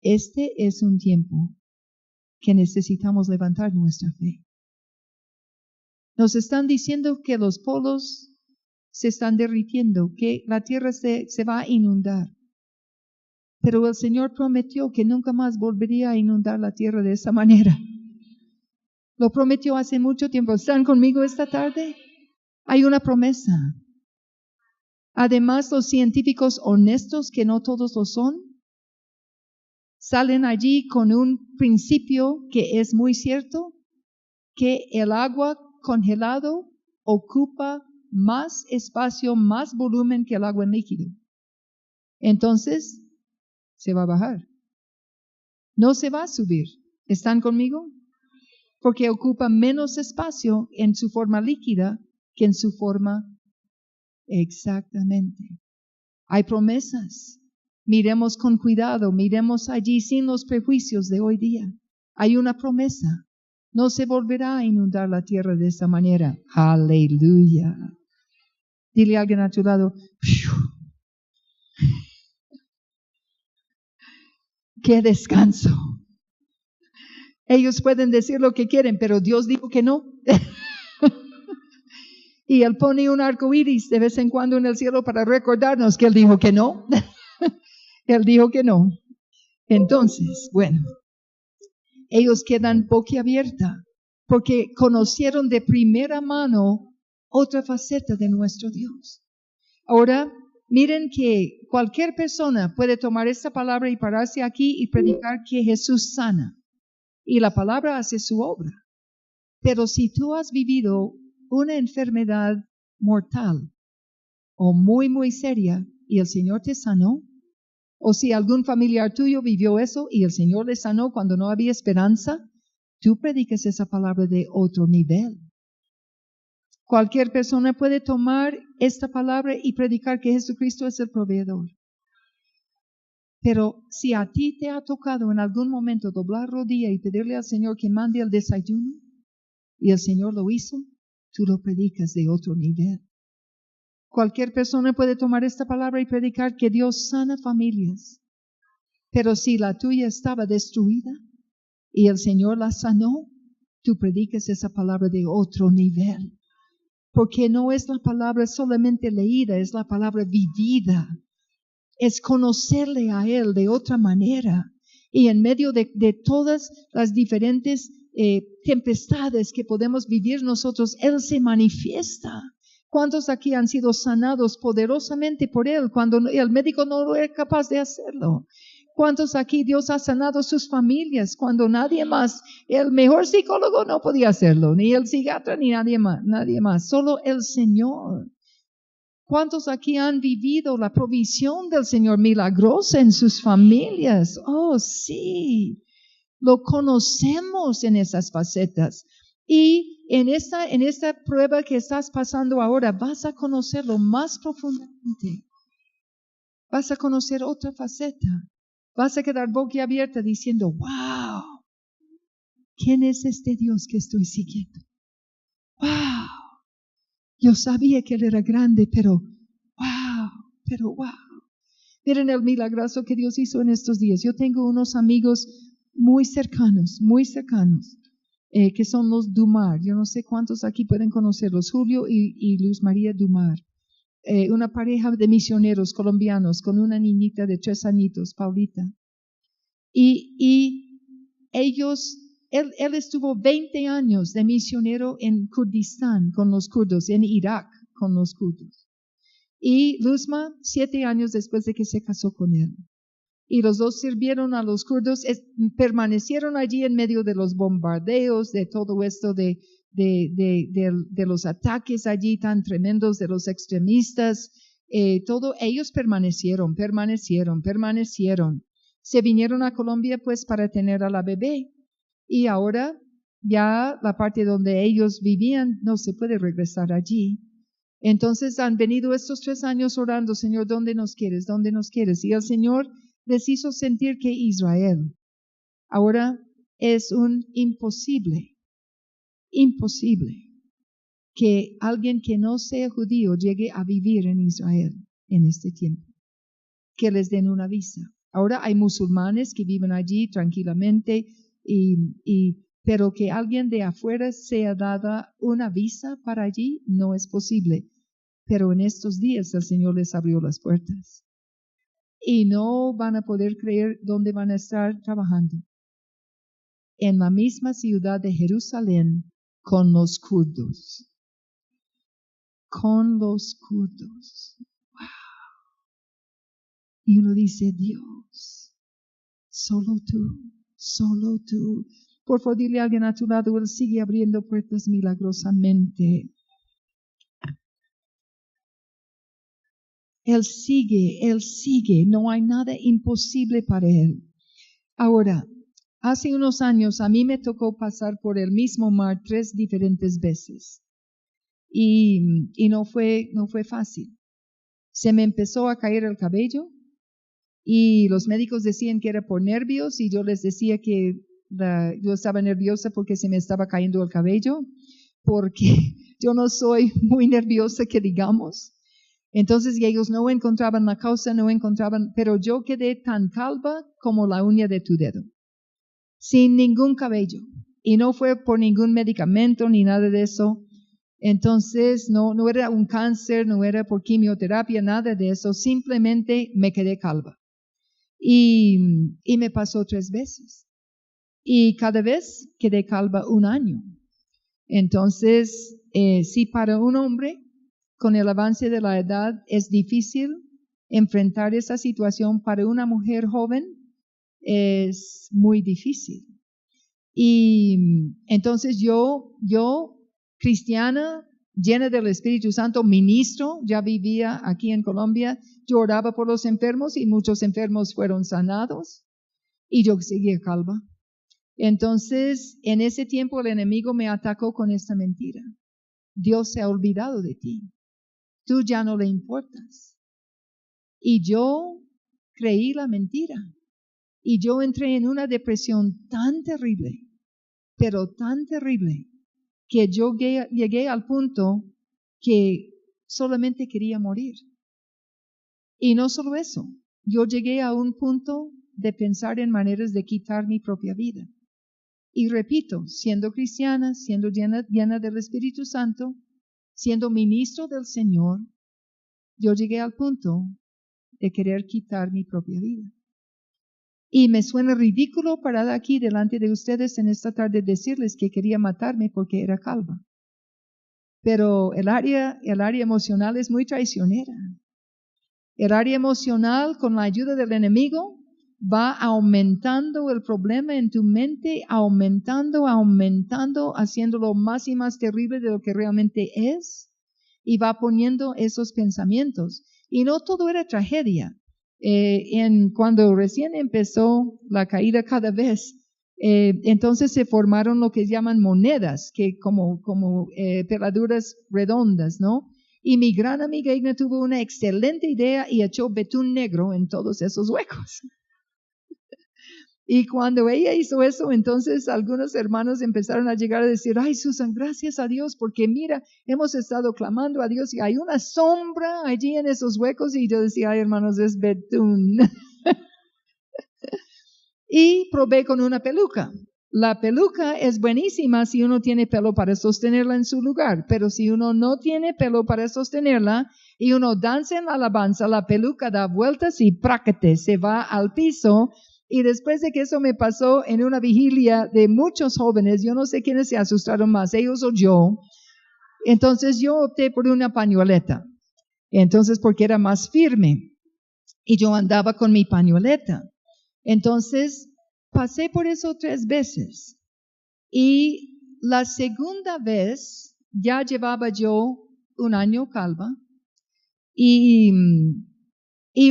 este es un tiempo que necesitamos levantar nuestra fe? Nos están diciendo que los polos se están derritiendo, que la tierra se va a inundar. Pero el Señor prometió que nunca más volvería a inundar la tierra de esa manera. Lo prometió hace mucho tiempo. ¿Están conmigo esta tarde? Hay una promesa. Además, los científicos honestos, que no todos lo son, salen allí con un principio que es muy cierto, que el agua congelado ocupa más espacio, más volumen que el agua en líquido. Entonces, se va a bajar. No se va a subir. ¿Están conmigo? Porque ocupa menos espacio en su forma líquida que en su forma. Exactamente. Hay promesas. Miremos con cuidado, miremos allí sin los prejuicios de hoy día. Hay una promesa. No se volverá a inundar la tierra de esa manera. Aleluya. Dile a alguien a tu lado, ¡qué descanso! Ellos pueden decir lo que quieren, pero Dios dijo que no. Y Él pone un arco iris de vez en cuando en el cielo para recordarnos que Él dijo que no. Él dijo que no. Entonces, bueno, ellos quedan boquiabierta porque conocieron de primera mano otra faceta de nuestro Dios. Ahora, miren que cualquier persona puede tomar esta palabra y pararse aquí y predicar que Jesús sana. Y la palabra hace su obra. Pero si tú has vivido una enfermedad mortal o muy, muy seria y el Señor te sanó, o si algún familiar tuyo vivió eso y el Señor le sanó cuando no había esperanza, tú predicas esa palabra de otro nivel. Cualquier persona puede tomar esta palabra y predicar que Jesucristo es el proveedor. Pero si a ti te ha tocado en algún momento doblar rodilla y pedirle al Señor que mande el desayuno, y el Señor lo hizo, tú lo predicas de otro nivel. Cualquier persona puede tomar esta palabra y predicar que Dios sana familias. Pero si la tuya estaba destruida y el Señor la sanó, tú predicas esa palabra de otro nivel. Porque no es la palabra solamente leída, es la palabra vivida. Es conocerle a Él de otra manera. Y en medio de todas las diferentes tempestades que podemos vivir nosotros, Él se manifiesta. ¿Cuántos aquí han sido sanados poderosamente por Él cuando el médico no era capaz de hacerlo? ¿Cuántos aquí Dios ha sanado sus familias cuando nadie más, el mejor psicólogo no podía hacerlo, ni el psiquiatra, ni nadie más, solo el Señor? ¿Cuántos aquí han vivido la provisión del Señor milagrosa en sus familias? Oh, sí, lo conocemos en esas facetas. Y en esta prueba que estás pasando ahora, vas a conocerlo más profundamente. Vas a conocer otra faceta. Vas a quedar boquiabierta diciendo, wow, ¿quién es este Dios que estoy siguiendo? ¡Wow! Yo sabía que Él era grande, pero wow. Miren el milagroso que Dios hizo en estos días. Yo tengo unos amigos muy cercanos, que son los Dumar. Yo no sé cuántos aquí pueden conocerlos, Julio y Luis María Dumar. Una pareja de misioneros colombianos con una niñita de 3 añitos, Paulita. Y ellos, él estuvo 20 años de misionero en Kurdistán con los kurdos, en Irak con los kurdos. Y Luzma, 7 años después de que se casó con él. Y los dos sirvieron a los kurdos, permanecieron allí en medio de los bombardeos, de todo esto, de los ataques allí tan tremendos de los extremistas. Ellos permanecieron. Se vinieron a Colombia pues para tener a la bebé. Y ahora ya la parte donde ellos vivían no se puede regresar allí. Entonces han venido estos 3 años orando, Señor, ¿dónde nos quieres? ¿Dónde nos quieres? Y el Señor les hizo sentir que Israel ahora es un imposible que alguien que no sea judío llegue a vivir en Israel en este tiempo, que les den una visa. Ahora hay musulmanes que viven allí tranquilamente, pero que alguien de afuera sea dada una visa para allí no es posible. Pero en estos días el Señor les abrió las puertas y no van a poder creer dónde van a estar trabajando. En la misma ciudad de Jerusalén con los kurdos. Con los kurdos. Wow. Y uno dice, Dios, solo tú. Por favor, dile a alguien a tu lado, Él sigue abriendo puertas milagrosamente. Él sigue, no hay nada imposible para Él. Ahora, hace unos años a mí me tocó pasar por el mismo mar 3 diferentes veces y no fue fácil. Se me empezó a caer el cabello y los médicos decían que era por nervios y yo les decía que yo estaba nerviosa porque se me estaba cayendo el cabello, porque yo no soy muy nerviosa que digamos. Entonces ellos no encontraban la causa, pero yo quedé tan calva como la uña de tu dedo, sin ningún cabello. Y no fue por ningún medicamento ni nada de eso. Entonces no era un cáncer, no era por quimioterapia, nada de eso. Simplemente me quedé calva. Y me pasó 3 veces. Y cada vez quedé calva 1 año. Entonces, si para un hombre con el avance de la edad es difícil enfrentar esa situación, para una mujer joven es muy difícil. Y entonces yo cristiana, llena del Espíritu Santo, ministro, ya vivía aquí en Colombia, yo oraba por los enfermos y muchos enfermos fueron sanados y yo seguía calva. Entonces, en ese tiempo el enemigo me atacó con esta mentira. Dios se ha olvidado de ti. Tú ya no le importas. Y yo creí la mentira. Y yo entré en una depresión tan terrible, pero tan terrible, que yo llegué al punto que solamente quería morir. Y no solo eso, yo llegué a un punto de pensar en maneras de quitar mi propia vida. Y repito, siendo cristiana, siendo llena del Espíritu Santo, siendo ministro del Señor, yo llegué al punto de querer quitar mi propia vida. Y me suena ridículo parar aquí delante de ustedes en esta tarde decirles que quería matarme porque era calva. Pero el área emocional es muy traicionera. El área emocional, con la ayuda del enemigo, va aumentando el problema en tu mente, aumentando, haciéndolo más y más terrible de lo que realmente es, y va poniendo esos pensamientos. Y no todo era tragedia. Cuando recién empezó la caída cada vez, entonces se formaron lo que llaman monedas, que como peladuras redondas, ¿no? Y mi gran amiga Igna tuvo una excelente idea y echó betún negro en todos esos huecos. Y cuando ella hizo eso, entonces algunos hermanos empezaron a llegar a decir, ay, Susan, gracias a Dios, porque mira, hemos estado clamando a Dios y hay una sombra allí en esos huecos. Y yo decía, ay, hermanos, es betún. Y probé con una peluca. La peluca es buenísima si uno tiene pelo para sostenerla en su lugar, pero si uno no tiene pelo para sostenerla y uno danza en la alabanza, la peluca da vueltas y prácate, se va al piso. Y después de que eso me pasó en una vigilia de muchos jóvenes, yo no sé quiénes se asustaron más, ellos o yo, entonces yo opté por una pañoleta, entonces porque era más firme y yo andaba con mi pañoleta. Entonces pasé por eso 3 veces y la segunda vez ya llevaba yo 1 año calva y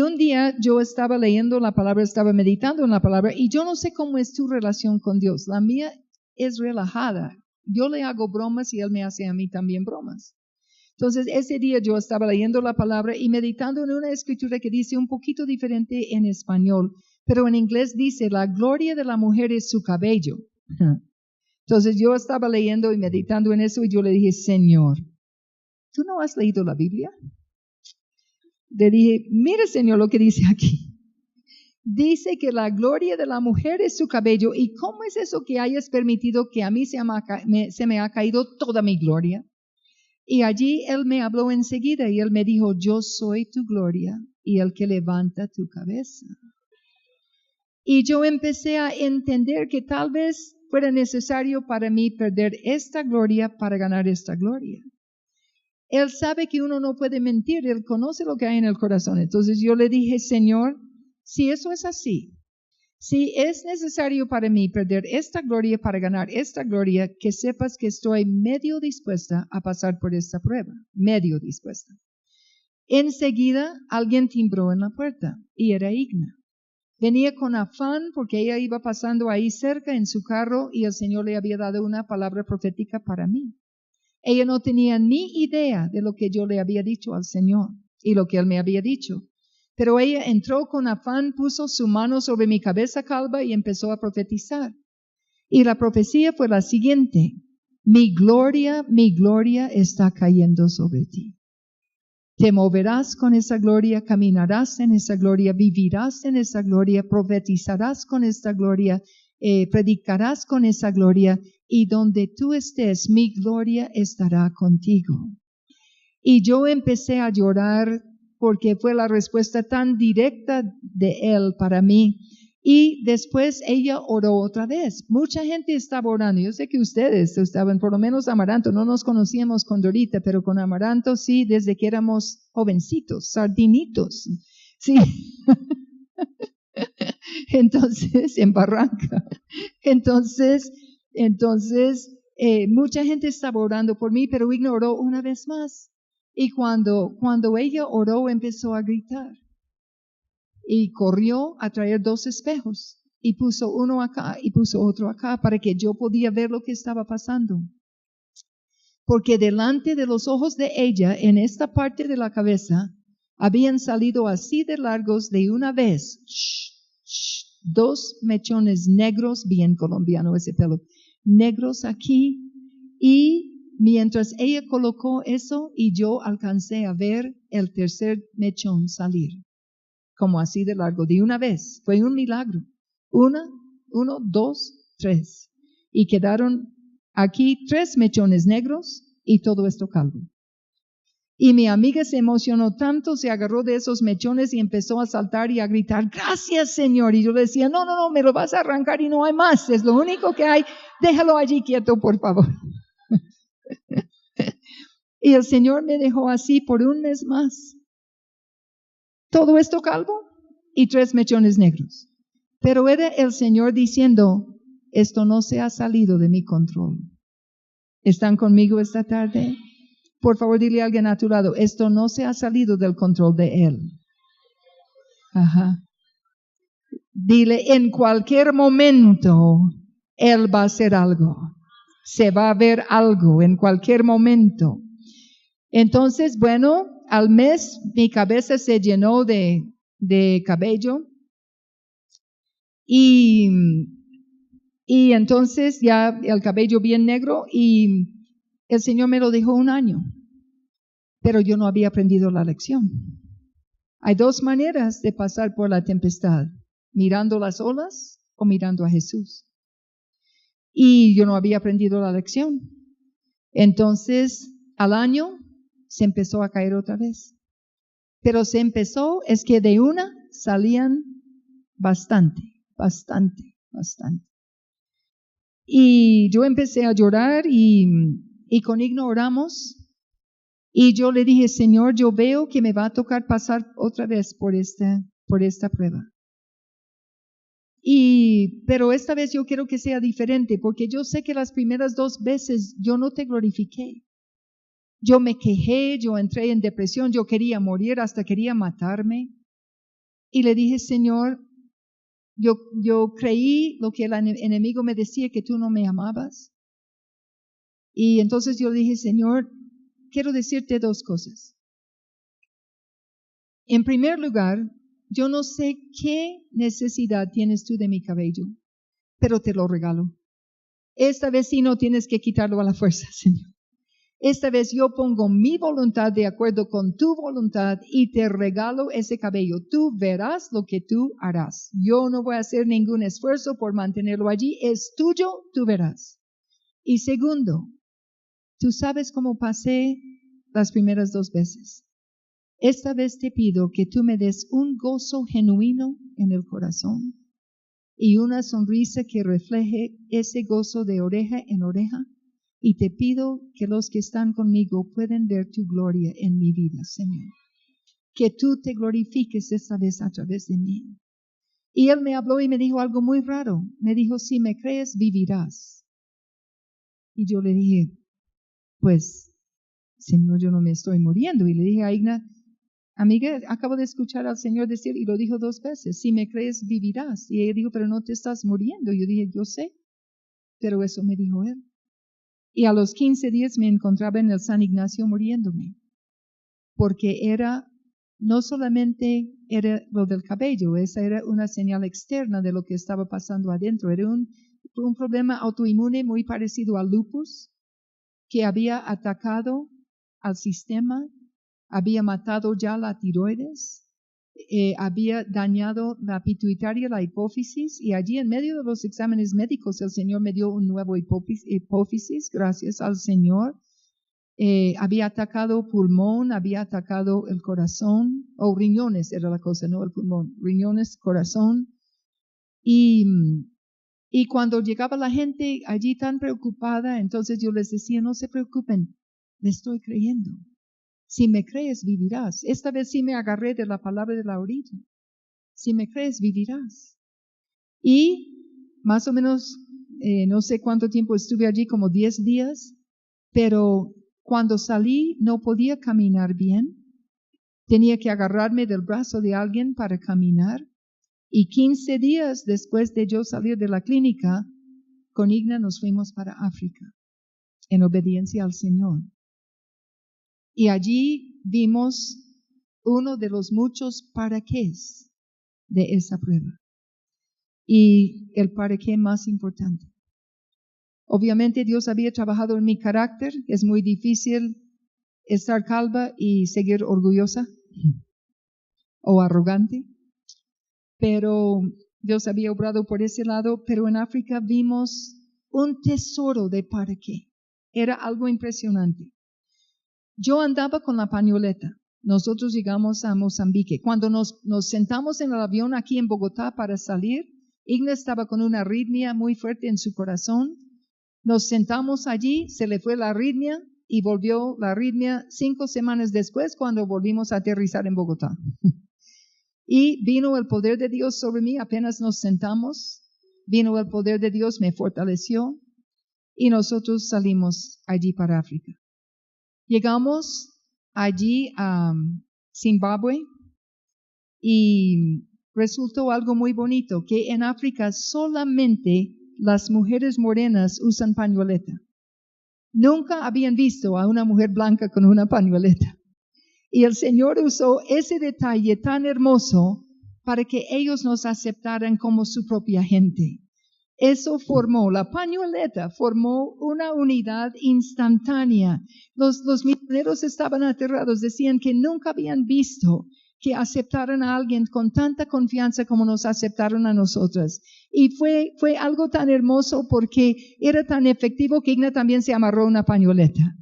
un día yo estaba leyendo la palabra, estaba meditando en la palabra y yo no sé cómo es tu relación con Dios. La mía es relajada. Yo le hago bromas y Él me hace a mí también bromas. Entonces ese día yo estaba leyendo la palabra y meditando en una escritura que dice un poquito diferente en español, pero en inglés dice, la gloria de la mujer es su cabello. Entonces yo estaba leyendo y meditando en eso y yo le dije, Señor, ¿tú no has leído la Biblia? Le dije, mire Señor lo que dice aquí. Dice que la gloria de la mujer es su cabello. ¿Y cómo es eso que hayas permitido que a mí se me ha caído toda mi gloria? Y allí Él me habló enseguida y Él me dijo, yo soy tu gloria y el que levanta tu cabeza. Y yo empecé a entender que tal vez fuera necesario para mí perder esta gloria para ganar esta gloria. Él sabe que uno no puede mentir, Él conoce lo que hay en el corazón. Entonces yo le dije, Señor, si eso es así, si es necesario para mí perder esta gloria para ganar esta gloria, que sepas que estoy medio dispuesta a pasar por esta prueba, medio dispuesta. Enseguida alguien timbró en la puerta y era Igna. Venía con afán porque ella iba pasando ahí cerca en su carro y el Señor le había dado una palabra profética para mí. Ella no tenía ni idea de lo que yo le había dicho al Señor y lo que Él me había dicho. Pero ella entró con afán, puso su mano sobre mi cabeza calva y empezó a profetizar. Y la profecía fue la siguiente: mi gloria está cayendo sobre ti. Te moverás con esa gloria, caminarás en esa gloria, vivirás en esa gloria, profetizarás con esta gloria, predicarás con esa gloria, y donde tú estés, mi gloria estará contigo. Y yo empecé a llorar porque fue la respuesta tan directa de Él para mí. Y después ella oró otra vez. Mucha gente estaba orando. Yo sé que ustedes estaban, por lo menos Amaranto, no nos conocíamos con Dorita, pero con Amaranto sí, desde que éramos jovencitos, sardinitos. Sí. Entonces, en Barranca. Entonces, mucha gente estaba orando por mí, pero ignoró una vez más. Y cuando ella oró, empezó a gritar. Y corrió a traer 2 espejos. Y puso uno acá y puso otro acá para que yo podía ver lo que estaba pasando. Porque delante de los ojos de ella, en esta parte de la cabeza, habían salido así de largos de una vez 2 mechones negros, bien colombiano ese pelo, negros aquí. Y mientras ella colocó eso, y yo alcancé a ver el tercer mechón salir, como así de largo, de una vez. Fue un milagro. 1, 2, 3. Y quedaron aquí 3 mechones negros y todo esto calvo. Y mi amiga se emocionó tanto, se agarró de esos mechones y empezó a saltar y a gritar, gracias Señor. Y yo le decía, no, me lo vas a arrancar y no hay más, es lo único que hay, déjalo allí quieto, por favor. Y el Señor me dejó así por 1 mes más. Todo esto calvo y 3 mechones negros. Pero era el Señor diciendo, esto no se ha salido de mi control. ¿Están conmigo esta tarde? Por favor, dile a alguien a tu lado, esto no se ha salido del control de Él. Ajá. Dile, en cualquier momento, Él va a hacer algo. Se va a ver algo en cualquier momento. Entonces, bueno, al mes mi cabeza se llenó de cabello Y entonces ya el cabello bien negro y el Señor me lo dejó 1 año, pero yo no había aprendido la lección. Hay 2 maneras de pasar por la tempestad, mirando las olas o mirando a Jesús. Y yo no había aprendido la lección. Entonces, al año se empezó a caer otra vez. Pero se empezó, es que de una salían bastante. Y yo empecé a llorar y con Igno oramos. Y yo le dije, Señor, yo veo que me va a tocar pasar otra vez por esta prueba. Pero esta vez yo quiero que sea diferente, porque yo sé que las primeras 2 veces yo no te glorifiqué. Yo me quejé, yo entré en depresión, yo quería morir, hasta quería matarme. Y le dije, Señor, yo creí lo que el enemigo me decía, que tú no me amabas. Y entonces yo le dije, Señor, quiero decirte 2 cosas. En primer lugar, yo no sé qué necesidad tienes tú de mi cabello, pero te lo regalo. Esta vez sí no tienes que quitarlo a la fuerza, Señor. Esta vez yo pongo mi voluntad de acuerdo con tu voluntad y te regalo ese cabello. Tú verás lo que tú harás. Yo no voy a hacer ningún esfuerzo por mantenerlo allí. Es tuyo, tú verás. Y segundo, tú sabes cómo pasé las primeras 2 veces. Esta vez te pido que tú me des un gozo genuino en el corazón y una sonrisa que refleje ese gozo de oreja en oreja. Y te pido que los que están conmigo puedan ver tu gloria en mi vida, Señor. Que tú te glorifiques esta vez a través de mí. Y él me habló y me dijo algo muy raro. Me dijo, si me crees, vivirás. Y yo le dije, pues, Señor, yo no me estoy muriendo. Y le dije a Igna, amiga, acabo de escuchar al Señor decir, y lo dijo 2 veces, si me crees, vivirás. Y ella dijo, pero no te estás muriendo. Yo dije, yo sé, pero eso me dijo él. Y a los 15 días me encontraba en el San Ignacio muriéndome, porque no solamente era lo del cabello, esa era una señal externa de lo que estaba pasando adentro. Era un problema autoinmune muy parecido al lupus, que había atacado al sistema, había matado ya la tiroides, había dañado la pituitaria, la hipófisis, y allí en medio de los exámenes médicos el Señor me dio un nuevo hipófisis, gracias al Señor. Había atacado pulmón, había atacado el corazón, o riñones era la cosa, no el pulmón, riñones, corazón. Y cuando llegaba la gente allí tan preocupada, entonces yo les decía, no se preocupen, le estoy creyendo. Si me crees, vivirás. Esta vez sí me agarré de la palabra de la orilla. Si me crees, vivirás. Y más o menos, no sé cuánto tiempo estuve allí, como 10 días, pero cuando salí no podía caminar bien. Tenía que agarrarme del brazo de alguien para caminar. Y 15 días después de yo salir de la clínica, con Igna nos fuimos para África, en obediencia al Señor. Y allí vimos uno de los muchos para qués de esa prueba. Y el para qué más importante. Obviamente Dios había trabajado en mi carácter. Es muy difícil estar calva y seguir orgullosa o arrogante. Pero Dios había obrado por ese lado. Pero en África vimos un tesoro de para qué. Era algo impresionante. Yo andaba con la pañoleta. Nosotros llegamos a Mozambique. Cuando nos sentamos en el avión aquí en Bogotá para salir, Igna estaba con una arritmia muy fuerte en su corazón. Nos sentamos allí, se le fue la arritmia y volvió la arritmia 5 semanas después cuando volvimos a aterrizar en Bogotá. Y vino el poder de Dios sobre mí, apenas nos sentamos, vino el poder de Dios, me fortaleció y nosotros salimos allí para África. Llegamos allí a Zimbabue y resultó algo muy bonito, que en África solamente las mujeres morenas usan pañoleta. Nunca habían visto a una mujer blanca con una pañoleta. Y el Señor usó ese detalle tan hermoso para que ellos nos aceptaran como su propia gente. Eso formó, la pañoleta formó una unidad instantánea. Los misioneros estaban aterrados, decían que nunca habían visto que aceptaran a alguien con tanta confianza como nos aceptaron a nosotras. Y fue algo tan hermoso porque era tan efectivo que Igna también se amarró una pañoleta.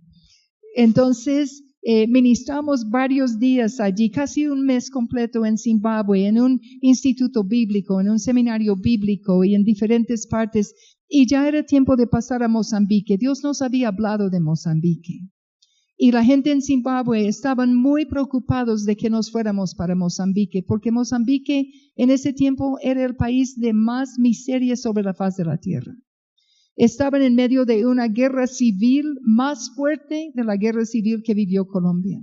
Entonces, ministramos varios días allí, casi un mes completo en Zimbabue, en un instituto bíblico, en un seminario bíblico y en diferentes partes. Y ya era tiempo de pasar a Mozambique. Dios nos había hablado de Mozambique. Y la gente en Zimbabue estaban muy preocupados de que nos fuéramos para Mozambique, porque Mozambique en ese tiempo era el país de más miseria sobre la faz de la tierra. Estaban en medio de una guerra civil más fuerte de la guerra civil que vivió Colombia.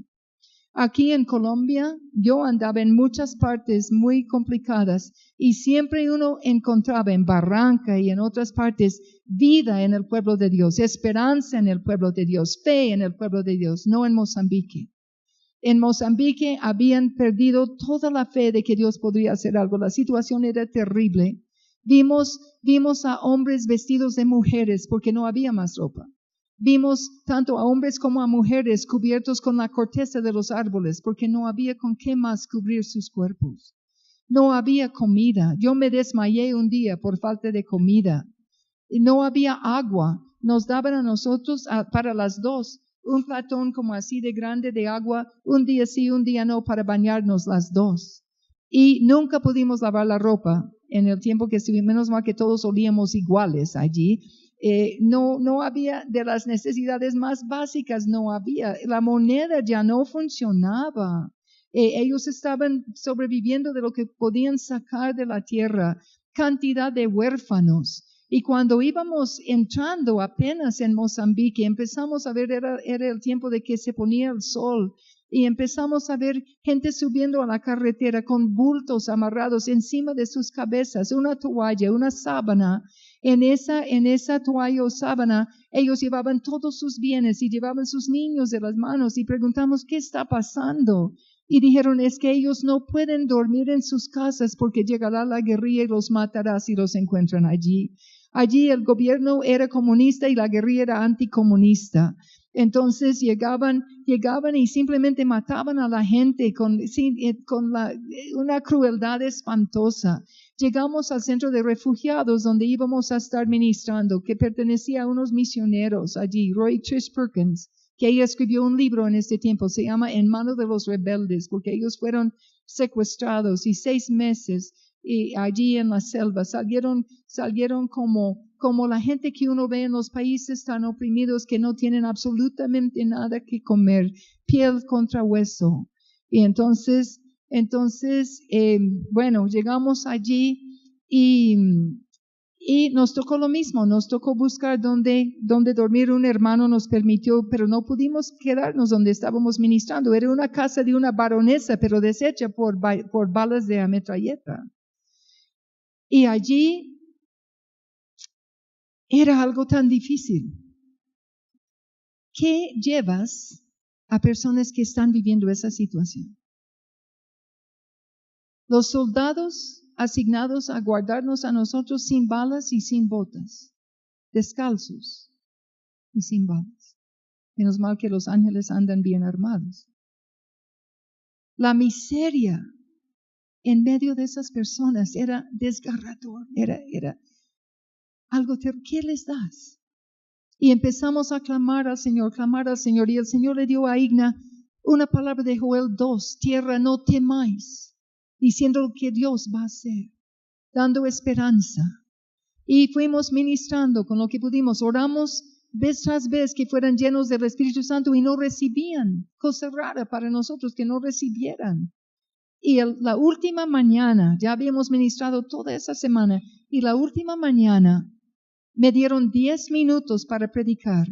Aquí en Colombia yo andaba en muchas partes muy complicadas y siempre uno encontraba en Barranca y en otras partes vida en el pueblo de Dios, esperanza en el pueblo de Dios, fe en el pueblo de Dios, no en Mozambique. En Mozambique habían perdido toda la fe de que Dios podría hacer algo. La situación era terrible. Vimos a hombres vestidos de mujeres porque no había más ropa. Vimos tanto a hombres como a mujeres cubiertos con la corteza de los árboles porque no había con qué más cubrir sus cuerpos. No había comida. Yo me desmayé un día por falta de comida. Y no había agua. Nos daban a nosotros para las dos un platón como así de grande de agua, un día sí, un día no, para bañarnos las dos. Y nunca pudimos lavar la ropa en el tiempo que estuvimos, menos mal que todos olíamos iguales allí. No había, de las necesidades más básicas no había, la moneda ya no funcionaba. Ellos estaban sobreviviendo de lo que podían sacar de la tierra, cantidad de huérfanos. Y cuando íbamos entrando apenas en Mozambique, empezamos a ver, era el tiempo de que se ponía el sol, y empezamos a ver gente subiendo a la carretera con bultos amarrados encima de sus cabezas, una toalla, una sábana. En esa toalla o sábana, ellos llevaban todos sus bienes y llevaban sus niños de las manos, y preguntamos, ¿qué está pasando? Y dijeron, es que ellos no pueden dormir en sus casas porque llegará la guerrilla y los matará si los encuentran allí. Allí el gobierno era comunista y la guerrilla era anticomunista. Entonces llegaban y simplemente mataban a la gente con una crueldad espantosa. Llegamos al centro de refugiados donde íbamos a estar ministrando, que pertenecía a unos misioneros allí, Roy Trish Perkins, que ella escribió un libro en este tiempo, se llama En manos de los rebeldes, porque ellos fueron secuestrados y 6 meses y allí en la selva salieron como la gente que uno ve en los países tan oprimidos que no tienen absolutamente nada que comer, piel contra hueso. Y entonces bueno, llegamos allí y nos tocó lo mismo, nos tocó buscar dónde dormir. Un hermano nos permitió, pero no pudimos quedarnos donde estábamos ministrando. Era una casa de una baronesa, pero deshecha por balas de ametralleta. Y allí era algo tan difícil. ¿Qué llevas a personas que están viviendo esa situación? Los soldados asignados a guardarnos a nosotros sin balas y sin botas, descalzos y sin balas. Menos mal que los ángeles andan bien armados. La miseria en medio de esas personas era desgarrador, era algo terrible. ¿Qué les das? Y empezamos a clamar al Señor, y el Señor le dio a Igna una palabra de Joel 2, tierra, no temáis, diciendo lo que Dios va a hacer, dando esperanza. Y fuimos ministrando con lo que pudimos, oramos vez tras vez que fueran llenos del Espíritu Santo y no recibían, cosa rara para nosotros que no recibieran. Y la última mañana, ya habíamos ministrado toda esa semana, y la última mañana me dieron 10 minutos para predicar,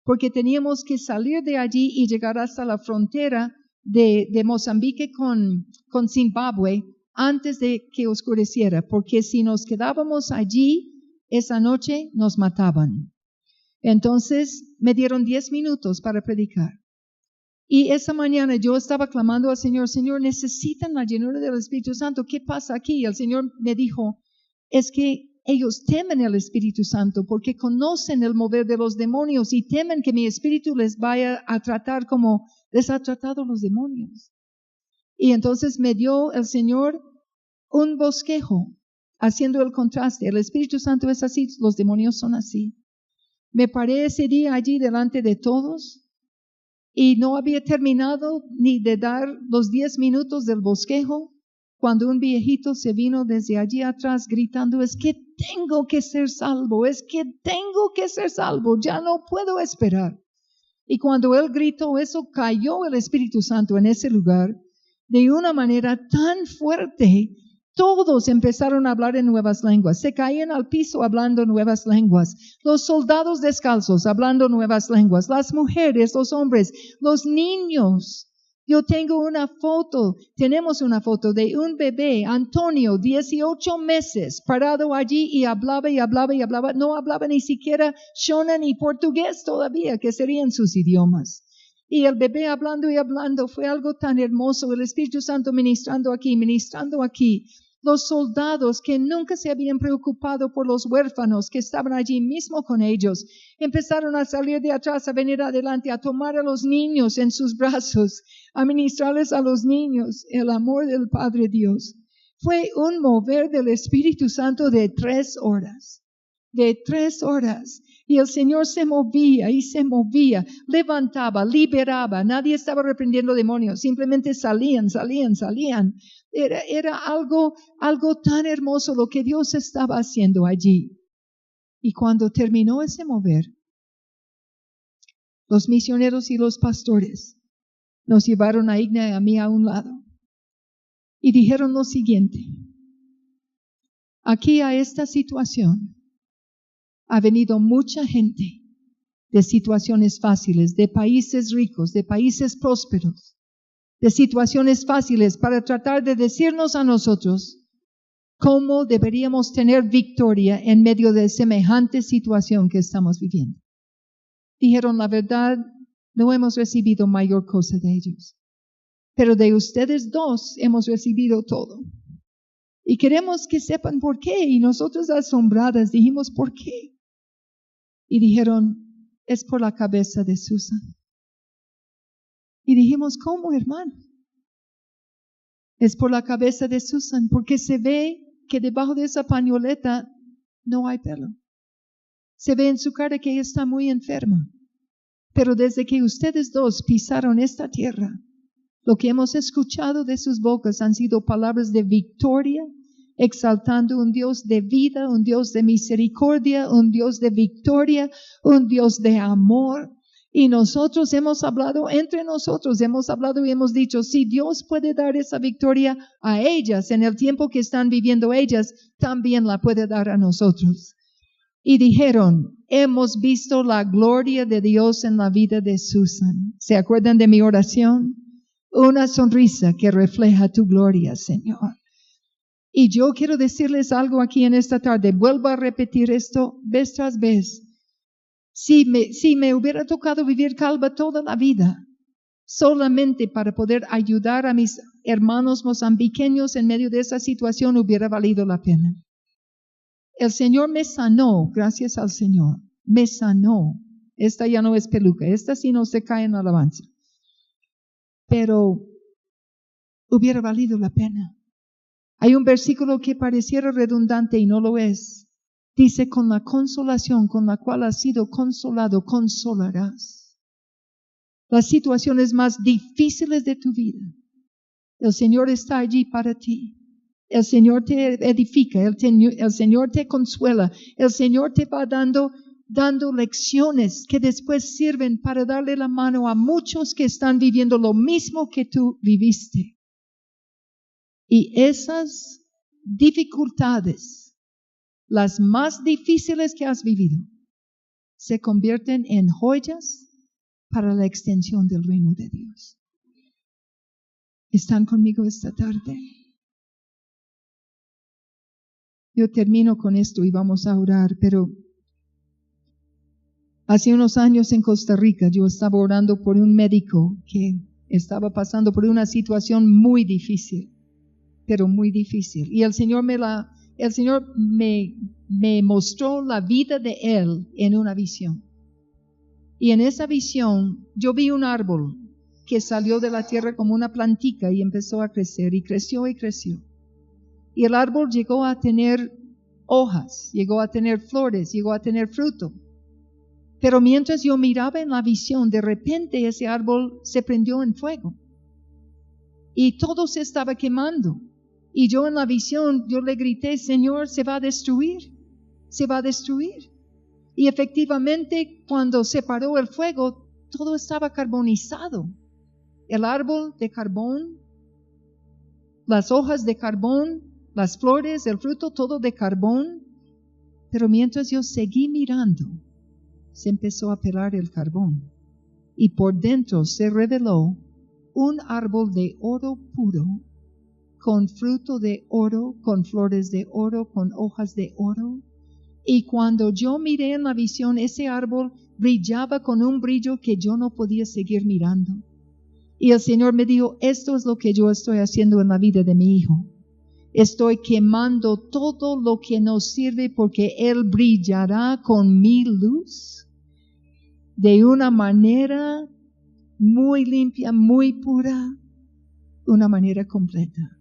porque teníamos que salir de allí y llegar hasta la frontera de Mozambique con Zimbabue antes de que oscureciera, porque si nos quedábamos allí esa noche nos mataban. Entonces me dieron 10 minutos para predicar. Y esa mañana yo estaba clamando al Señor, Señor, necesitan la llenura del Espíritu Santo. ¿Qué pasa aquí? Y el Señor me dijo, es que ellos temen el Espíritu Santo porque conocen el mover de los demonios y temen que mi Espíritu les vaya a tratar como les ha tratado los demonios. Y entonces me dio el Señor un bosquejo, haciendo el contraste. El Espíritu Santo es así, los demonios son así. Me paré ese día allí delante de todos y no había terminado ni de dar los 10 minutos del bosquejo cuando un viejito se vino desde allí atrás gritando, es que tengo que ser salvo, es que tengo que ser salvo, ya no puedo esperar. Y cuando él gritó eso, cayó el Espíritu Santo en ese lugar de una manera tan fuerte. Todos empezaron a hablar en nuevas lenguas, se caían al piso hablando nuevas lenguas, los soldados descalzos hablando nuevas lenguas, las mujeres, los hombres, los niños. Yo tengo tenemos una foto de un bebé, Antonio, 18 meses, parado allí y hablaba, no hablaba ni siquiera Shona ni portugués todavía, que serían sus idiomas. Y el bebé hablando y hablando, fue algo tan hermoso, el Espíritu Santo ministrando aquí. Los soldados que nunca se habían preocupado por los huérfanos que estaban allí mismo con ellos, empezaron a salir de atrás, a venir adelante, a tomar a los niños en sus brazos, a ministrarles a los niños el amor del Padre Dios. Fue un mover del Espíritu Santo de 3 horas. Y el Señor se movía y se movía, levantaba, liberaba, nadie estaba reprendiendo demonios, simplemente salían. Era algo tan hermoso lo que Dios estaba haciendo allí. Y cuando terminó ese mover, los misioneros y los pastores nos llevaron a Igna y a mí a un lado y dijeron lo siguiente: aquí a esta situación ha venido mucha gente de situaciones fáciles, de países ricos, de países prósperos, de situaciones fáciles para tratar de decirnos a nosotros cómo deberíamos tener victoria en medio de semejante situación que estamos viviendo. Dijeron, la verdad, no hemos recibido mayor cosa de ellos, pero de ustedes dos hemos recibido todo. Y queremos que sepan por qué. Y nosotros asombradas dijimos, ¿por qué? Y dijeron, es por la cabeza de Susan. Y dijimos, ¿cómo, hermano? Es por la cabeza de Susan, porque se ve que debajo de esa pañoleta no hay pelo. Se ve en su cara que ella está muy enferma. Pero desde que ustedes dos pisaron esta tierra, lo que hemos escuchado de sus bocas han sido palabras de victoria, exaltando un Dios de vida, un Dios de misericordia, un Dios de victoria, un Dios de amor. Y nosotros hemos hablado entre nosotros, hemos hablado y hemos dicho, si Dios puede dar esa victoria a ellas en el tiempo que están viviendo ellas, también la puede dar a nosotros. Y dijeron, hemos visto la gloria de Dios en la vida de Susan. ¿Se acuerdan de mi oración? Una sonrisa que refleja tu gloria, Señor. Y yo quiero decirles algo aquí en esta tarde. Vuelvo a repetir esto vez tras vez. Si me hubiera tocado vivir calva toda la vida, solamente para poder ayudar a mis hermanos mozambiqueños en medio de esa situación, hubiera valido la pena. El Señor me sanó, gracias al Señor, me sanó. Esta ya no es peluca, esta sí no se cae en alabanza. Pero hubiera valido la pena. Hay un versículo que pareciera redundante y no lo es. Dice, con la consolación con la cual has sido consolado, consolarás. Las situaciones más difíciles de tu vida, el Señor está allí para ti. El Señor te edifica, el Señor te consuela, el Señor te va dando lecciones que después sirven para darle la mano a muchos que están viviendo lo mismo que tú viviste. Y esas dificultades, las más difíciles que has vivido, se convierten en joyas para la extensión del reino de Dios. ¿Están conmigo esta tarde? Yo termino con esto y vamos a orar, pero Hace unos años en Costa Rica yo estaba orando por un médico que estaba pasando por una situación muy difícil, pero muy difícil. Y el Señor me mostró la vida de él en una visión. Y en esa visión yo vi un árbol que salió de la tierra como una plantica y empezó a crecer y creció y creció. Y el árbol llegó a tener hojas, llegó a tener flores, llegó a tener fruto. Pero mientras yo miraba en la visión, de repente ese árbol se prendió en fuego. Y todo se estaba quemando. Y yo en la visión, yo le grité, Señor, se va a destruir, se va a destruir. Y efectivamente, cuando se paró el fuego, todo estaba carbonizado. El árbol de carbón, las hojas de carbón, las flores, el fruto, todo de carbón. Pero mientras yo seguí mirando, se empezó a pelar el carbón. Y por dentro se reveló un árbol de oro puro, con fruto de oro, con flores de oro, con hojas de oro. Y cuando yo miré en la visión, ese árbol brillaba con un brillo que yo no podía seguir mirando. Y el Señor me dijo, esto es lo que yo estoy haciendo en la vida de mi hijo. Estoy quemando todo lo que nos sirve porque Él brillará con mi luz de una manera muy limpia, muy pura, una manera completa.